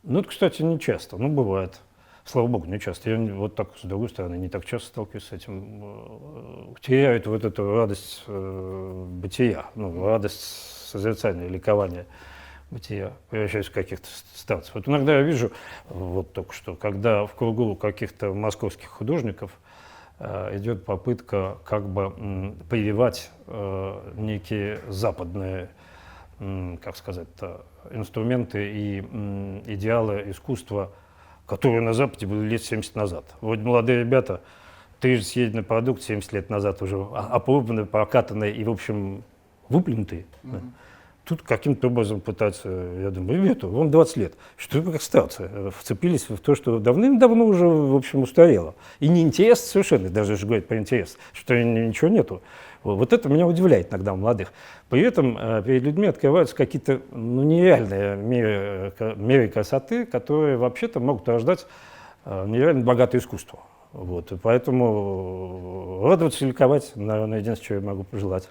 Ну, это, кстати, не часто, но бывает. Слава богу, не часто. Я вот так, с другой стороны, не так часто сталкиваюсь с этим. Теряют вот эту радость бытия, ну, радость созерцания, ликования бытия, превращаясь в каких-то старцев. Вот иногда я вижу, вот только что, когда в кругу каких-то московских художников идет попытка как бы прививать некие западные, как сказать-то, инструменты и идеалы искусства, которые на Западе были лет 70 назад. Вроде молодые ребята, трижды съеденный продукт 70 лет назад уже опробованный, прокатанный и, в общем, выплюнутый. Да. Тут каким-то образом пытаются, я думаю, ребята, вам 20 лет, что вы как старцы, вцепились в то, что давным-давно уже, в общем, устарело. И неинтересно совершенно, даже же говорить про интерес, что ничего нету. Вот это меня удивляет иногда у молодых. При этом перед людьми открываются какие-то нереальные меры красоты, которые вообще-то могут рождать нереально богатое искусство. Вот. И поэтому радоваться и ликовать, наверное, единственное, что я могу пожелать.